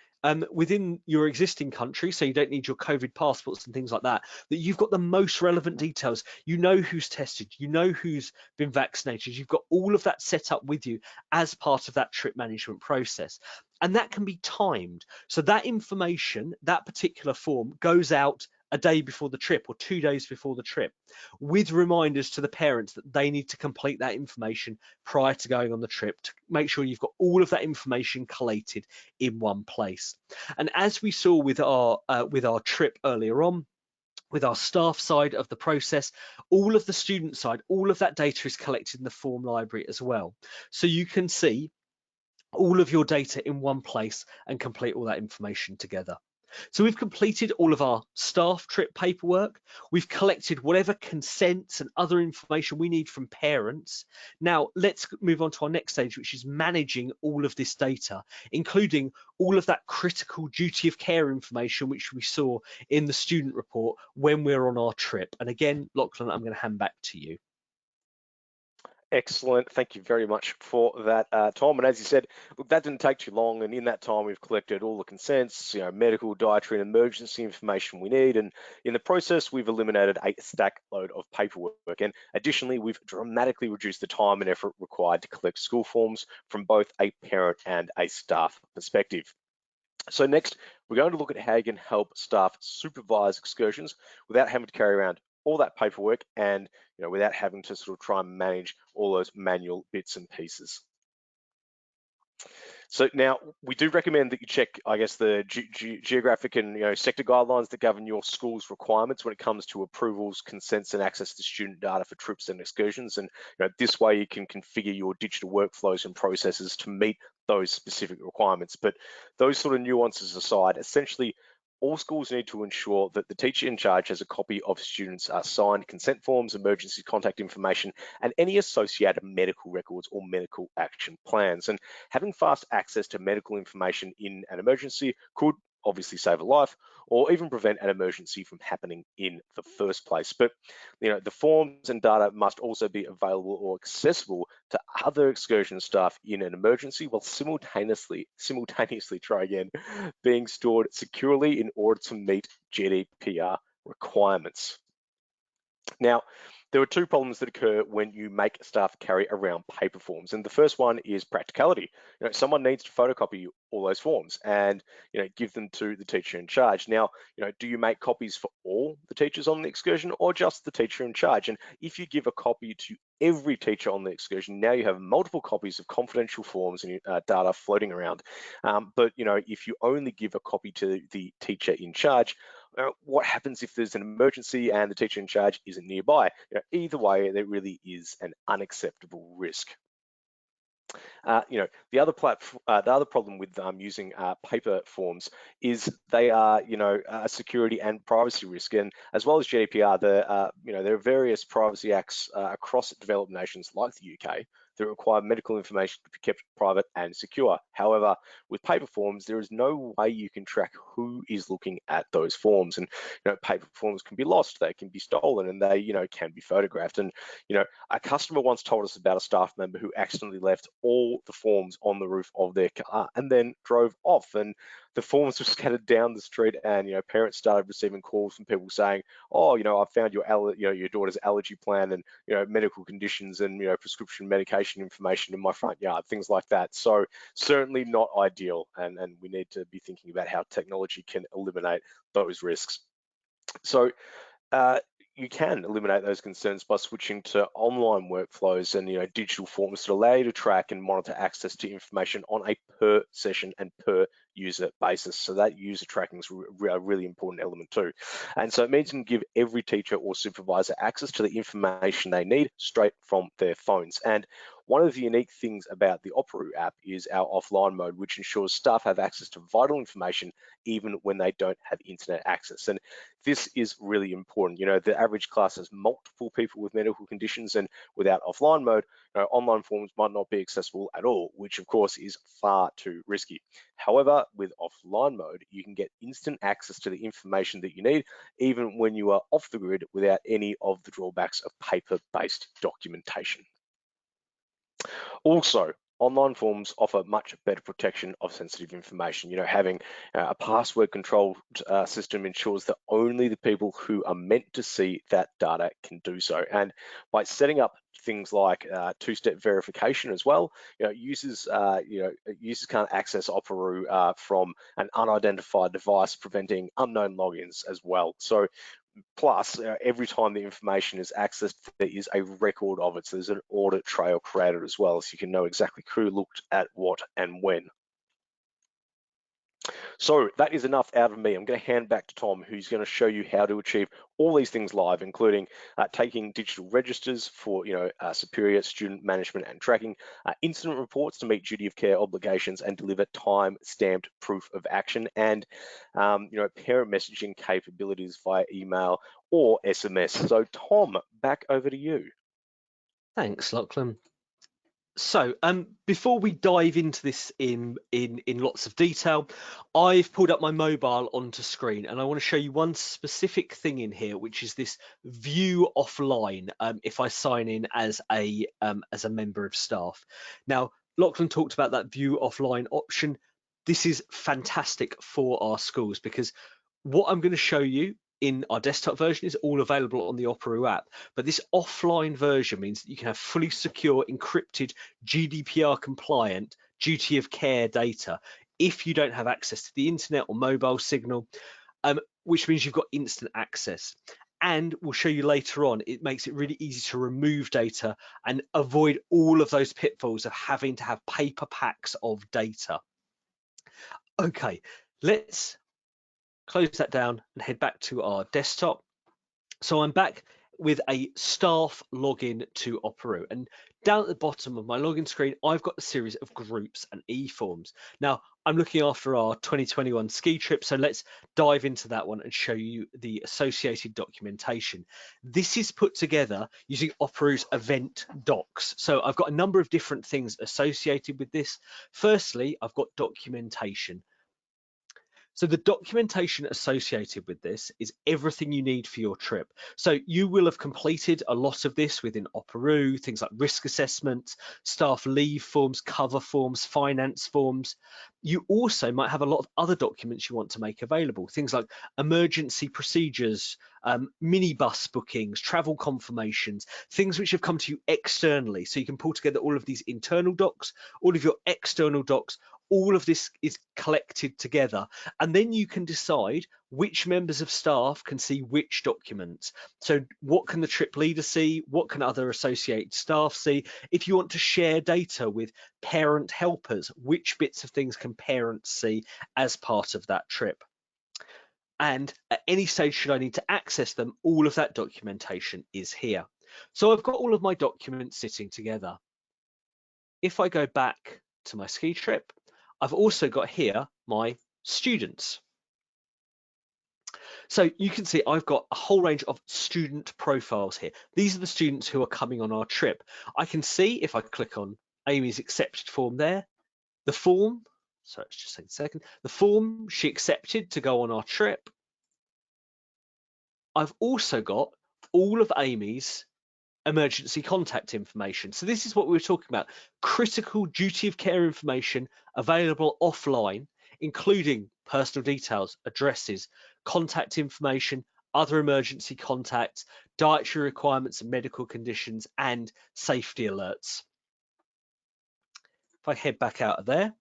your existing country, so you don't need your COVID passports and things like that, that you've got the most relevant details. You know who's tested, you know who's been vaccinated, you've got all of that set up with you as part of that trip management process. And that can be timed. So that information, that particular form, goes out a day before the trip or 2 days before the trip, with reminders to the parents that they need to complete that information prior to going on the trip to make sure you've got all of that information collated in one place. And as we saw with our trip earlier on, with our staff side of the process, all of the student side, all of that data is collected in the form library as well. So you can see all of your data in one place and complete all that information together. So we've completed all of our staff trip paperwork. We've collected whatever consents and other information we need from parents. Now let's move on to our next stage, which is managing all of this data, including all of that critical duty of care information, which we saw in the student report when we're on our trip. And again, Lachlan, I'm going to hand back to you. Excellent. Thank you very much for that, Tom. And as you said, look, that didn't take too long. And in that time, we've collected all the consents, medical, dietary, and emergency information we need. And in the process, we've eliminated a stack load of paperwork. And additionally, we've dramatically reduced the time and effort required to collect school forms from both a parent and a staff perspective. So next, we're going to look at how you can help staff supervise excursions without having to carry around all that paperwork and without having to sort of try and manage all those manual bits and pieces. So now we do recommend that you check, I guess, the geographic and sector guidelines that govern your school's requirements when it comes to approvals, consents, and access to student data for trips and excursions. And this way you can configure your digital workflows and processes to meet those specific requirements. But those sort of nuances aside, essentially all schools need to ensure that the teacher in charge has a copy of students' signed consent forms, emergency contact information, and any associated medical records or medical action plans. And having fast access to medical information in an emergency could obviously save a life or even prevent an emergency from happening in the first place. But the forms and data must also be available or accessible to other excursion staff in an emergency while simultaneously being stored securely in order to meet GDPR requirements. Now, there are two problems that occur when you make staff carry around paper forms. And the first one is practicality. Someone needs to photocopy all those forms and give them to the teacher in charge. Now, do you make copies for all the teachers on the excursion or just the teacher in charge? And if you give a copy to every teacher on the excursion, now you have multiple copies of confidential forms and data floating around. But if you only give a copy to the teacher in charge, what happens if there's an emergency and the teacher in charge isn't nearby? Either way, there really is an unacceptable risk. The other problem with using paper forms is they are, a security and privacy risk. And as well as GDPR, there are various privacy acts across developed nations like the UK that require medical information to be kept private and secure. However, with paper forms, there is no way you can track who is looking at those forms. And paper forms can be lost, they can be stolen, and they can be photographed. And a customer once told us about a staff member who accidentally left all the forms on the roof of their car and then drove off. And the forms were scattered down the street, and parents started receiving calls from people saying, "Oh, I found your daughter's allergy plan and medical conditions and prescription medication information in my front yard," things like that. So certainly not ideal, and we need to be thinking about how technology can eliminate those risks. So you can eliminate those concerns by switching to online workflows and digital forms that allow you to track and monitor access to information on a per session and per user basis. So that user tracking is a really important element too. And so it means you can give every teacher or supervisor access to the information they need straight from their phones. And one of the unique things about the Operu app is our offline mode, which ensures staff have access to vital information even when they don't have internet access. And this is really important. The average class has multiple people with medical conditions, and without offline mode, online forms might not be accessible at all, which of course is far too risky. However, with offline mode, you can get instant access to the information that you need, even when you are off the grid, without any of the drawbacks of paper-based documentation. Also, online forms offer much better protection of sensitive information. Having a password controlled system ensures that only the people who are meant to see that data can do so. And by setting up things like two-step verification as well, users can't access Operu from an unidentified device, preventing unknown logins as well. So plus, every time the information is accessed, there is a record of it. So there's an audit trail created as well, so you can know exactly who looked at what and when. So that is enough out of me. I'm going to hand back to Tom, who's going to show you how to achieve all these things live, including taking digital registers for superior student management and tracking, incident reports to meet duty of care obligations and deliver time-stamped proof of action, and parent messaging capabilities via email or SMS. So Tom, back over to you. Thanks, Lachlan. So before we dive into this in lots of detail, I've pulled up my mobile onto screen, and I want to show you one specific thing in here, which is this view offline if I sign in as a member of staff. Now, Lachlan talked about that view offline option. This is fantastic for our schools, because what I'm going to show you in our desktop version is all available on the Operu app, but this offline version means that you can have fully secure, encrypted, GDPR compliant duty of care data if you don't have access to the internet or mobile signal, which means you've got instant access. And we'll show you later on, it makes it really easy to remove data and avoid all of those pitfalls of having to have paper packs of data. Okay, let's close that down and head back to our desktop. So I'm back with a staff login to Operu, and down at the bottom of my login screen, I've got a series of groups and e-forms. Now, I'm looking after our 2021 ski trip, so let's dive into that one and show you the associated documentation. This is put together using Operu's event docs. So I've got a number of different things associated with this. Firstly, I've got documentation. So the documentation associated with this is everything you need for your trip. So you will have completed a lot of this within Operu, things like risk assessment, staff leave forms, cover forms, finance forms. You also might have a lot of other documents you want to make available, things like emergency procedures, minibus bookings, travel confirmations, things which have come to you externally. So you can pull together all of these internal docs, all of your external docs. All of this is collected together, and then you can decide which members of staff can see which documents. So what can the trip leader see? What can other associated staff see? If you want to share data with parent helpers, which bits of things can parents see as part of that trip? And at any stage, should I need to access them, all of that documentation is here. So I've got all of my documents sitting together. If I go back to my ski trip, I've also got here my students. So you can see I've got a whole range of student profiles here. These are the students who are coming on our trip. I can see if I click on Amy's accepted form there, the form, so let's just take a second, the form she accepted to go on our trip. I've also got all of Amy's emergency contact information. So this is what we were talking about, critical duty of care information available offline, including personal details, addresses, contact information, other emergency contacts, dietary requirements and medical conditions, and safety alerts. If I head back out of there,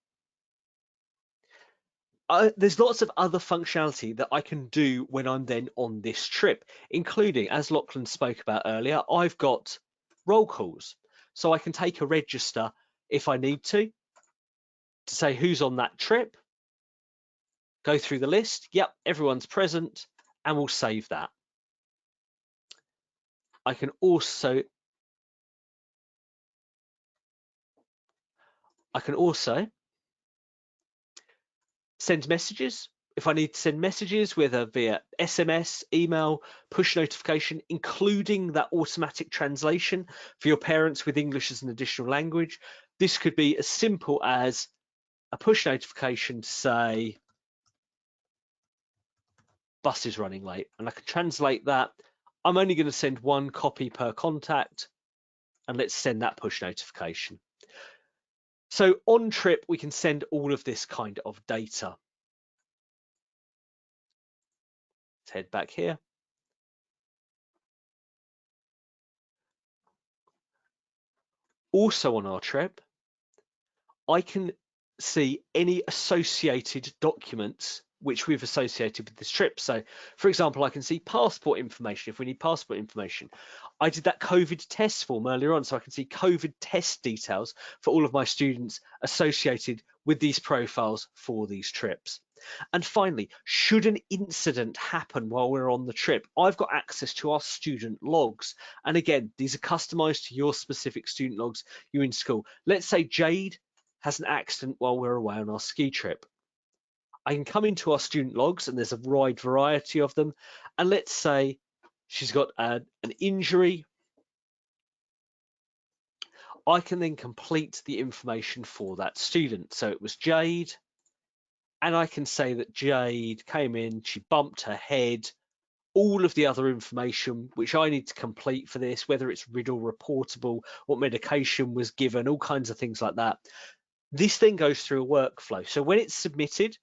there's lots of other functionality that I can do when I'm then on this trip, including, as Lachlan spoke about earlier, I've got roll calls. So I can take a register if I need to say who's on that trip, go through the list, yep, everyone's present, and we'll save that. I can also send messages. If I need to send messages, whether via SMS, email, push notification, including that automatic translation for your parents with English as an additional language, this could be as simple as a push notification to say, bus is running late, and I can translate that. I'm only going to send one copy per contact, and let's send that push notification. So on trip, we can send all of this kind of data. Let's head back here. Also on our trip, I can see any associated documents which we've associated with this trip. So for example, I can see passport information if we need passport information. I did that COVID test form earlier on, so I can see COVID test details for all of my students associated with these profiles for these trips. And finally, should an incident happen while we're on the trip, I've got access to our student logs. And again, these are customized to your specific student logs you're in school. Let's say Jade has an accident while we're away on our ski trip. I can come into our student logs, and there's a wide variety of them. And let's say she's got an injury. I can then complete the information for that student. So it was Jade, and I can say that Jade came in, she bumped her head, all of the other information which I need to complete for this, whether it's riddle reportable, what medication was given, all kinds of things like that. This then goes through a workflow. So when it's submitted,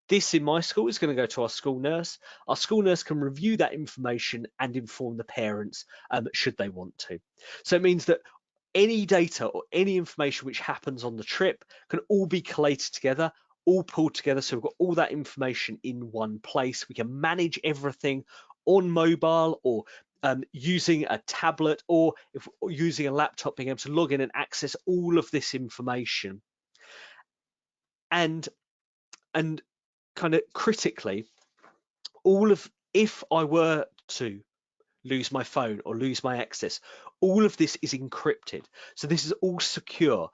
this in my school is going to go to our school nurse. Our school nurse can review that information and inform the parents should they want to. So it means that any data or any information which happens on the trip can all be collated together, all pulled together. So we've got all that information in one place. We can manage everything on mobile or using a tablet, or if using a laptop, being able to log in and access all of this information. And kind of critically, if I were to lose my phone or lose my access, all of this is encrypted. So this is all secure,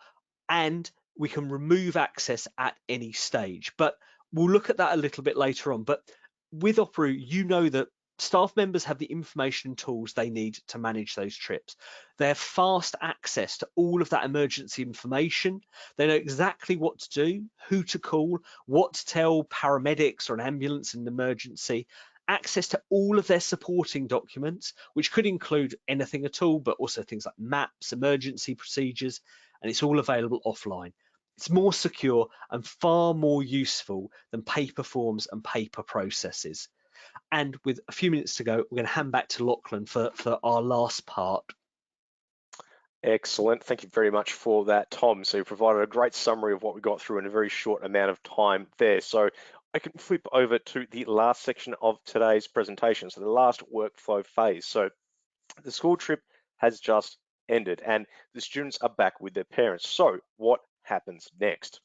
and we can remove access at any stage. But we'll look at that a little bit later on. But with Opera, you know that staff members have the information and tools they need to manage those trips. They have fast access to all of that emergency information. They know exactly what to do, who to call, what to tell paramedics or an ambulance in an emergency, access to all of their supporting documents, which could include anything at all, but also things like maps, emergency procedures, and it's all available offline. It's more secure and far more useful than paper forms and paper processes. And with a few minutes to go, we're going to hand back to Lachlan for our last part. Excellent. Thank you very much for that, Tom. So you provided a great summary of what we got through in a very short amount of time there. So I can flip over to the last section of today's presentation. So the last workflow phase. So the school trip has just ended and the students are back with their parents. So what happens next?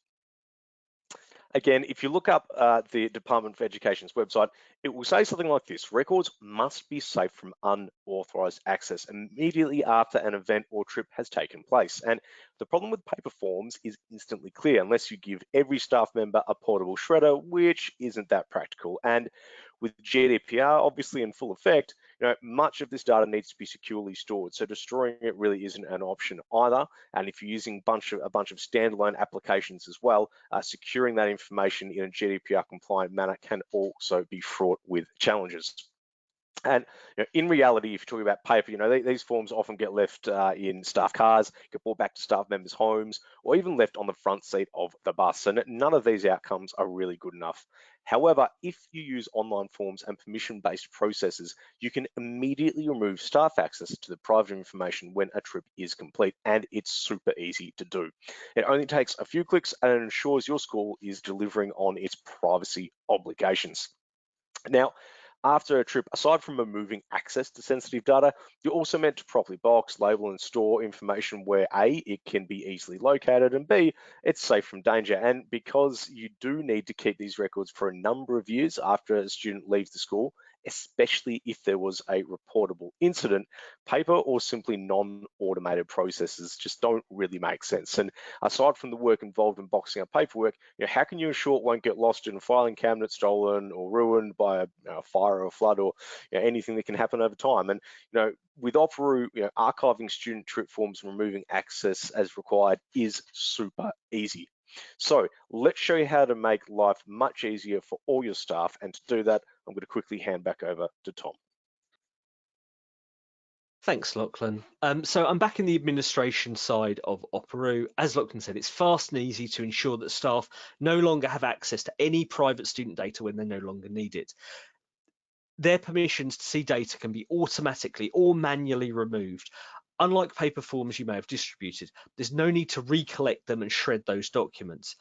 Again, if you look up the Department of Education's website, it will say something like this: records must be safe from unauthorized access immediately after an event or trip has taken place. And the problem with paper forms is instantly clear unless you give every staff member a portable shredder, which isn't that practical. And with GDPR obviously in full effect, much of this data needs to be securely stored. So destroying it really isn't an option either. And if you're using a bunch of standalone applications as well, securing that information in a GDPR compliant manner can also be fraught with challenges. And in reality, if you're talking about paper, these forms often get left in staff cars, get brought back to staff members' homes, or even left on the front seat of the bus. And none of these outcomes are really good enough. However, if you use online forms and permission-based processes, you can immediately remove staff access to the private information when a trip is complete, and it's super easy to do. It only takes a few clicks and it ensures your school is delivering on its privacy obligations. Now, after a trip, aside from removing access to sensitive data, you're also meant to properly box, label, and store information where A, it can be easily located, and B, it's safe from danger. And because you do need to keep these records for a number of years after a student leaves the school, especially if there was a reportable incident, paper or simply non-automated processes just don't really make sense. And aside from the work involved in boxing up paperwork, how can you ensure it won't get lost in a filing cabinet, stolen or ruined by a fire or a flood, or anything that can happen over time? And with Opera, archiving student trip forms and removing access as required is super easy. So let's show you how to make life much easier for all your staff. And to do that, I'm going to quickly hand back over to Tom. Thanks, Lachlan. So I'm back in the administration side of Opera. As Lachlan said, it's fast and easy to ensure that staff no longer have access to any private student data when they no longer need it. Their permissions to see data can be automatically or manually removed. Unlike paper forms you may have distributed, there's no need to recollect them and shred those documents.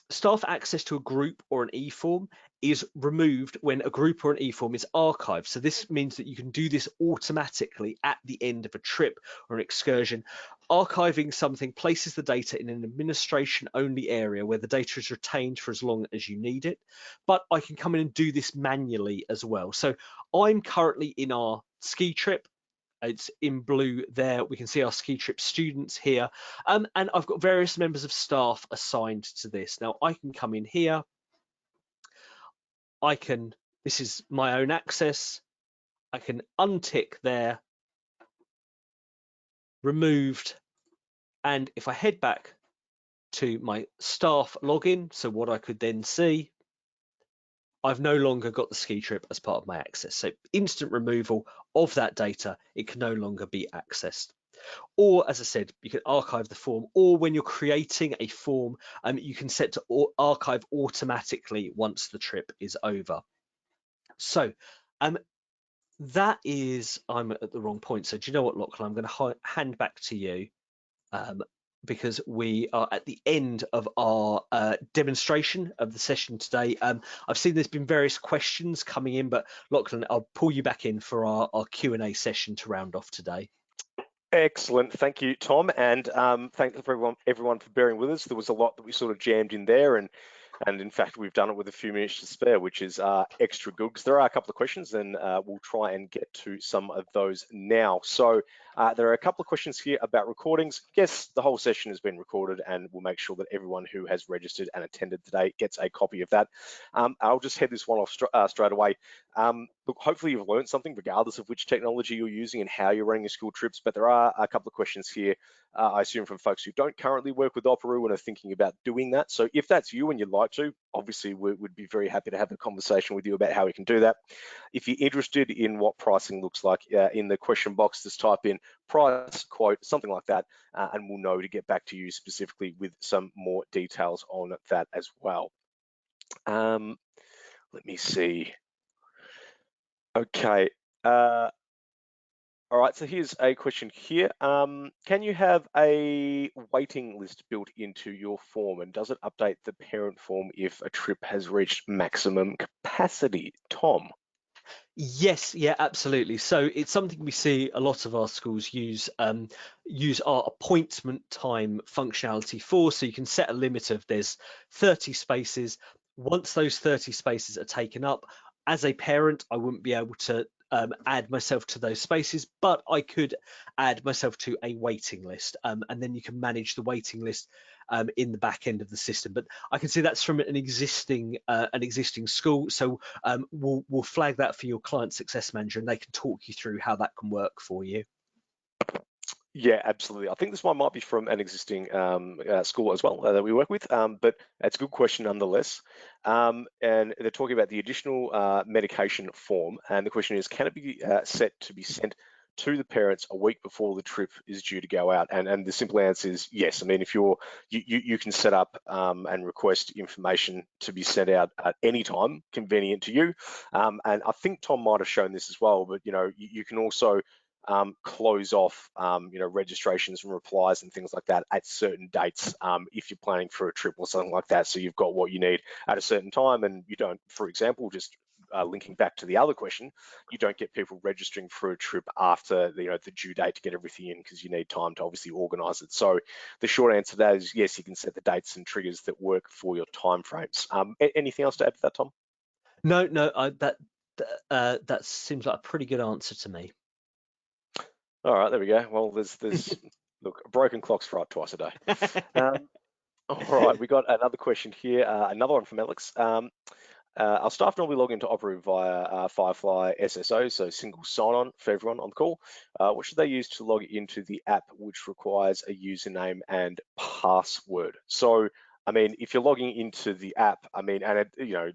Staff access to a group or an e-form is removed when a group or an e-form is archived. So this means that you can do this automatically at the end of a trip or an excursion. Archiving something places the data in an administration-only area where the data is retained for as long as you need it. But I can come in and do this manually as well. So I'm currently in our ski trip. It's in blue there. We can see our ski trip students here. And I've got various members of staff assigned to this. Now I can come in here. This is my own access. I can untick there, removed. And if I head back to my staff login, so what I could then see, I've no longer got the ski trip as part of my access. So instant removal of that data, it can no longer be accessed. Or, as I said, you can archive the form, or when you're creating a form, you can set to archive automatically once the trip is over. So that is, I'm at the wrong point. So do you know what, Lachlan? I'm going to hand back to you because we are at the end of our demonstration of the session today. I've seen there's been various questions coming in, but Lachlan, I'll pull you back in for our Q&A session to round off today. Excellent, thank you, Tom, and thanks for everyone for bearing with us. There was a lot that we sort of jammed in there, and in fact we've done it with a few minutes to spare, which is extra good, because there are a couple of questions, and we'll try and get to some of those now. So there are a couple of questions here about recordings. Yes, the whole session has been recorded, and we'll make sure that everyone who has registered and attended today gets a copy of that. I'll just head this one off straight away. Look, hopefully you've learned something regardless of which technology you're using and how you're running your school trips, but there are a couple of questions here, I assume from folks who don't currently work with Opera and are thinking about doing that. So if that's you and you'd like to, obviously we'd be very happy to have a conversation with you about how we can do that. If you're interested in what pricing looks like, in the question box, just type in price, quote, something like that, and we'll know to get back to you specifically with some more details on that as well. Let me see. Okay. All right, so here's a question here. Can you have a waiting list built into your form, and does it update the parent form if a trip has reached maximum capacity? Tom? Yes, yeah, absolutely. So it's something we see a lot of our schools use our appointment time functionality for. So you can set a limit of there's 30 spaces. Once those 30 spaces are taken up, as a parent, I wouldn't be able to add myself to those spaces, but I could add myself to a waiting list, and then you can manage the waiting list in the back end of the system. But I can see that's from an existing school, so we'll flag that for your client success manager, and they can talk you through how that can work for you. Yeah, absolutely. I think this one might be from an existing school as well that we work with, but it's a good question nonetheless. And they're talking about the additional medication form, and the question is, can it be set to be sent to the parents a week before the trip is due to go out? And the simple answer is yes. I mean, if you can set up and request information to be sent out at any time convenient to you. And I think Tom might have shown this as well, but you can also close off, registrations and replies and things like that at certain dates if you're planning for a trip or something like that. So you've got what you need at a certain time, and you don't, for example, just linking back to the other question, you don't get people registering for a trip after the due date to get everything in, because you need time to obviously organise it. So the short answer to that is yes, you can set the dates and triggers that work for your timeframes. Anything else to add to that, Tom? No, that seems like a pretty good answer to me. All right, there we go. Well, there's look, a broken clock's right twice a day. Um, all right, we got another question here, another one from Alex. Our staff normally log into Opera via Firefly SSO, so single sign-on for everyone on the call. What should they use to log into the app, which requires a username and password? So, I mean, if you're logging into the app, I mean, and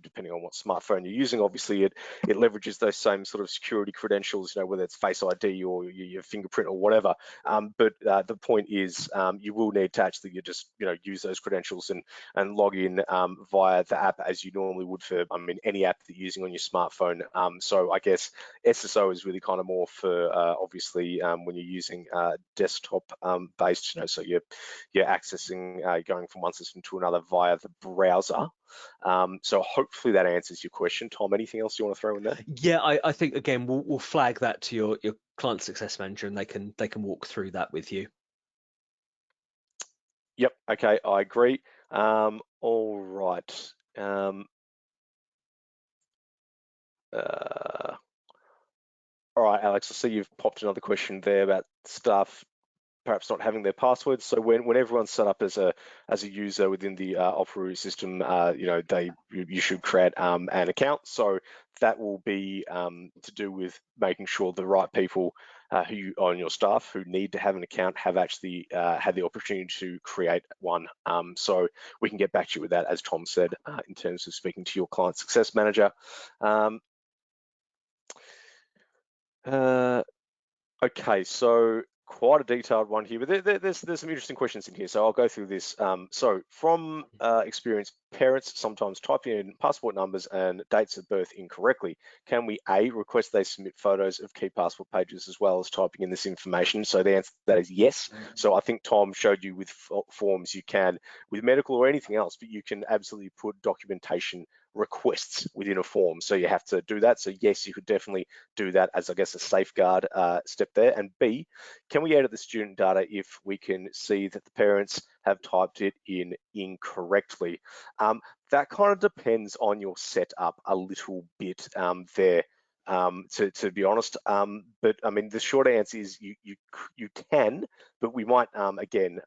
depending on what smartphone you're using, obviously it leverages those same sort of security credentials, whether it's Face ID or your fingerprint or whatever. But the point is, you will need to actually just use those credentials and log in via the app as you normally would for, I mean, any app that you're using on your smartphone. So I guess SSO is really kind of more for obviously when you're using desktop based, so you're accessing, going from one system to another via the browser. So hopefully that answers your question. Tom, anything else you want to throw in there? Yeah, I think again we'll flag that to your client success manager, and they can walk through that with you. Yep. Okay, I agree. All right. All right, Alex, I see you've popped another question there about staff perhaps not having their passwords. So when everyone's set up as a user within the Opera system, you should create an account. So that will be to do with making sure the right people who on your staff who need to have an account have actually had the opportunity to create one. So we can get back to you with that, as Tom said, in terms of speaking to your client success manager. Okay, so quite a detailed one here, but there's some interesting questions in here, so I'll go through this. So from experience, parents sometimes type in passport numbers and dates of birth incorrectly. Can we A, request they submit photos of key passport pages as well as typing in this information? So the answer to that is yes. So I think Tom showed you with forms you can, with medical or anything else, but you can absolutely put documentation requests within a form. So you have to do that. So yes, you could definitely do that as, I guess, a safeguard step there. And B, can we edit the student data if we can see that the parents have typed it in incorrectly? That kind of depends on your setup a little bit there. To be honest, but I mean the short answer is you can, but we might again.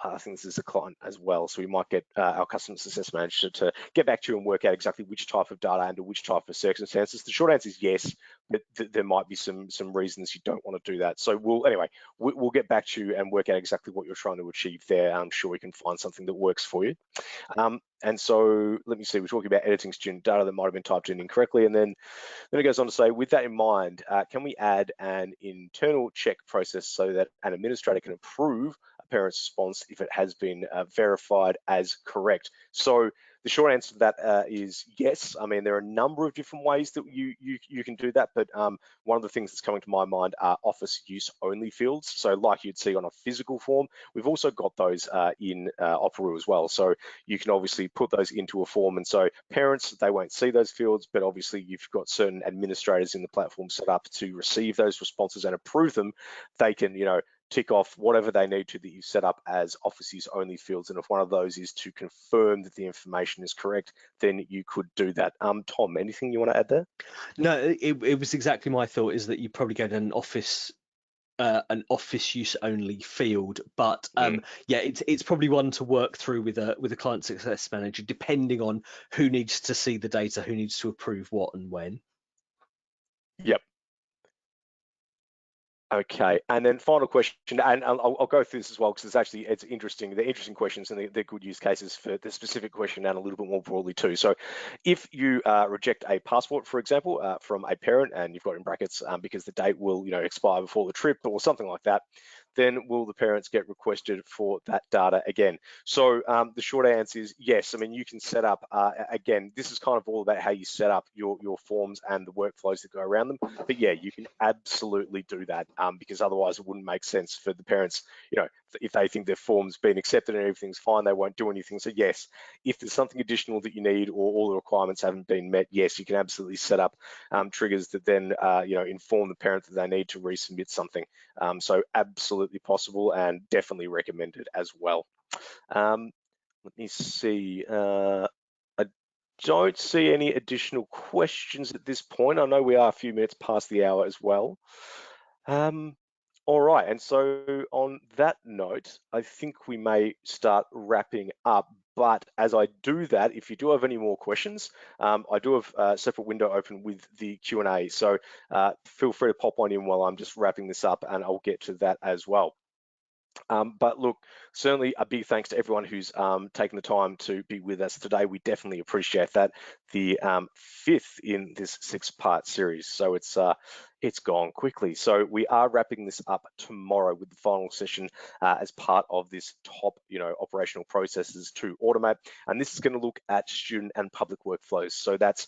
I think this is a client as well, so we might get our customer success manager to get back to you and work out exactly which type of data under which type of circumstances. The short answer is yes, but there might be some reasons you don't want to do that. So we'll get back to you and work out exactly what you're trying to achieve there. I'm sure we can find something that works for you. And so let me see, we're talking about editing student data that might have been typed in incorrectly, and then it goes on to say, with that in mind, can we add an internal check process so that an administrator can approve a parent's response if it has been verified as correct? So the short answer to that is yes. I mean, there are a number of different ways that you can do that, but one of the things that's coming to my mind are office use only fields. So like you'd see on a physical form, we've also got those in Operoo as well. So you can obviously put those into a form, and so parents, they won't see those fields, but obviously you've got certain administrators in the platform set up to receive those responses and approve them. They can, tick off whatever they need to that you set up as office use only fields. And if one of those is to confirm that the information is correct, then you could do that. Tom, anything you want to add there? No, it was exactly my thought, is that you probably go to an office use only field, but yeah, it's probably one to work through with a client success manager, depending on who needs to see the data, who needs to approve what and when. Yep. Okay, and then final question, and I'll go through this as well, because it's interesting. They're interesting questions, and they're good use cases for the specific question and a little bit more broadly too. So, if you reject a passport, for example, from a parent, and you've got in brackets because the date will expire before the trip or something like that, then will the parents get requested for that data again? So the short answer is yes. I mean, you can set up, again, this is kind of all about how you set up your forms and the workflows that go around them. But yeah, you can absolutely do that because otherwise it wouldn't make sense for the parents, if they think their form's been accepted and everything's fine, they won't do anything. So yes, if there's something additional that you need or all the requirements haven't been met, yes, you can absolutely set up triggers that then, inform the parent that they need to resubmit something. So absolutely possible and definitely recommended as well. Let me see. I don't see any additional questions at this point. I know we are a few minutes past the hour as well. All right, and so on that note, I think we may start wrapping up. But as I do that, if you do have any more questions, I do have a separate window open with the Q&A. So feel free to pop one in while I'm just wrapping this up, and I'll get to that as well. But look, certainly a big thanks to everyone who's taken the time to be with us today. We definitely appreciate that. The fifth in this 6-part series, so it's gone quickly. So we are wrapping this up tomorrow with the final session as part of this top, operational processes to automate. And this is going to look at student and public workflows. So that's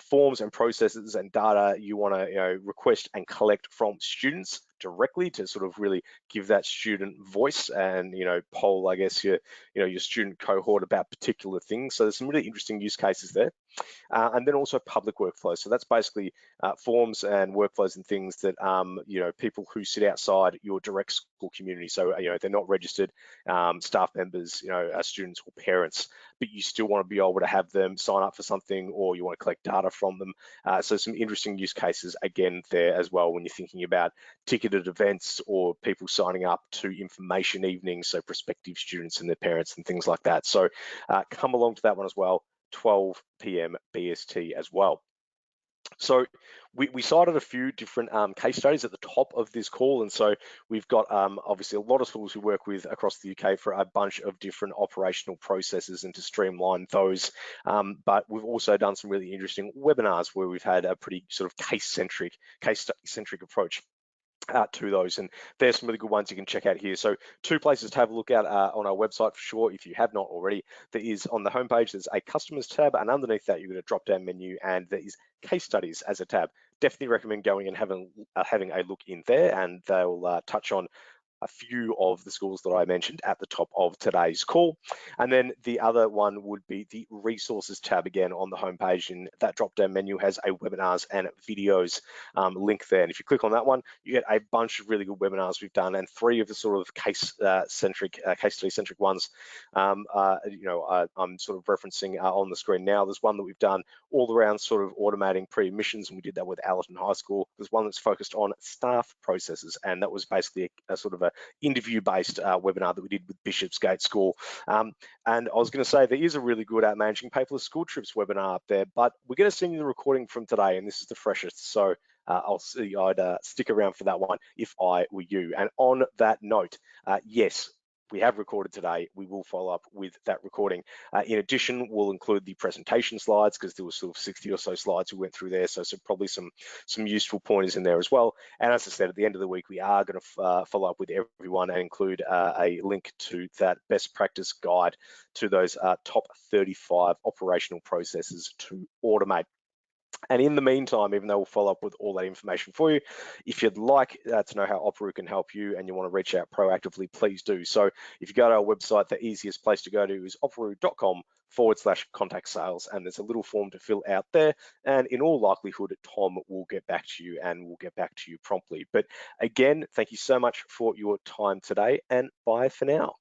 forms and processes and data you want to request and collect from students directly to sort of really give that student voice and poll, I guess, your student cohort about particular things. So there's some really interesting use cases there. And then also public workflows. So that's basically forms and workflows and things that people who sit outside your direct school community. So they're not registered staff members, students or parents, but you still want to be able to have them sign up for something, or you want to collect data from them. So some interesting use cases again there as well when you're thinking about ticketed events or people signing up to information evenings, so prospective students and their parents and things like that. So come along to that one as well. 12 p.m. BST as well. So we cited a few different case studies at the top of this call, and so we've got obviously a lot of schools we work with across the UK for a bunch of different operational processes and to streamline those. But we've also done some really interesting webinars where we've had a pretty sort of case-centric approach to those, and there's some really good ones you can check out here. So 2 places to have a look at on our website for sure if you have not already. There is on the homepage, there's a customers tab, and underneath that you've got a drop down menu, and there is case studies as a tab. Definitely recommend going and having a look in there, and they'll touch on a few of the schools that I mentioned at the top of today's call. And then the other one would be the resources tab again on the homepage, and that drop down menu has a webinars and videos link there. And if you click on that one, you get a bunch of really good webinars we've done, and 3 of the sort of case study centric ones I'm sort of referencing on the screen now. There's one that we've done all around sort of automating pre-admissions, and we did that with Allerton High School. There's one that's focused on staff processes, and that was basically a sort of a interview-based webinar that we did with Bishopsgate School. And I was going to say there is a really good at managing paperless school trips webinar up there, but we're going to send you the recording from today, and this is the freshest. So I'd stick around for that one if I were you. And on that note, yes, we have recorded today, we will follow up with that recording. In addition, we'll include the presentation slides, because there was sort of 60 or so slides we went through there, so probably some useful pointers in there as well. And as I said, at the end of the week, we are going to follow up with everyone and include a link to that best practice guide to those top 35 operational processes to automate. And in the meantime, even though we'll follow up with all that information for you, if you'd like to know how Opera can help you and you want to reach out proactively, please do. So if you go to our website, the easiest place to go to is opera.com/contact sales, and there's a little form to fill out there. And in all likelihood, Tom will get back to you, and we'll get back to you promptly. But again, thank you so much for your time today, and bye for now.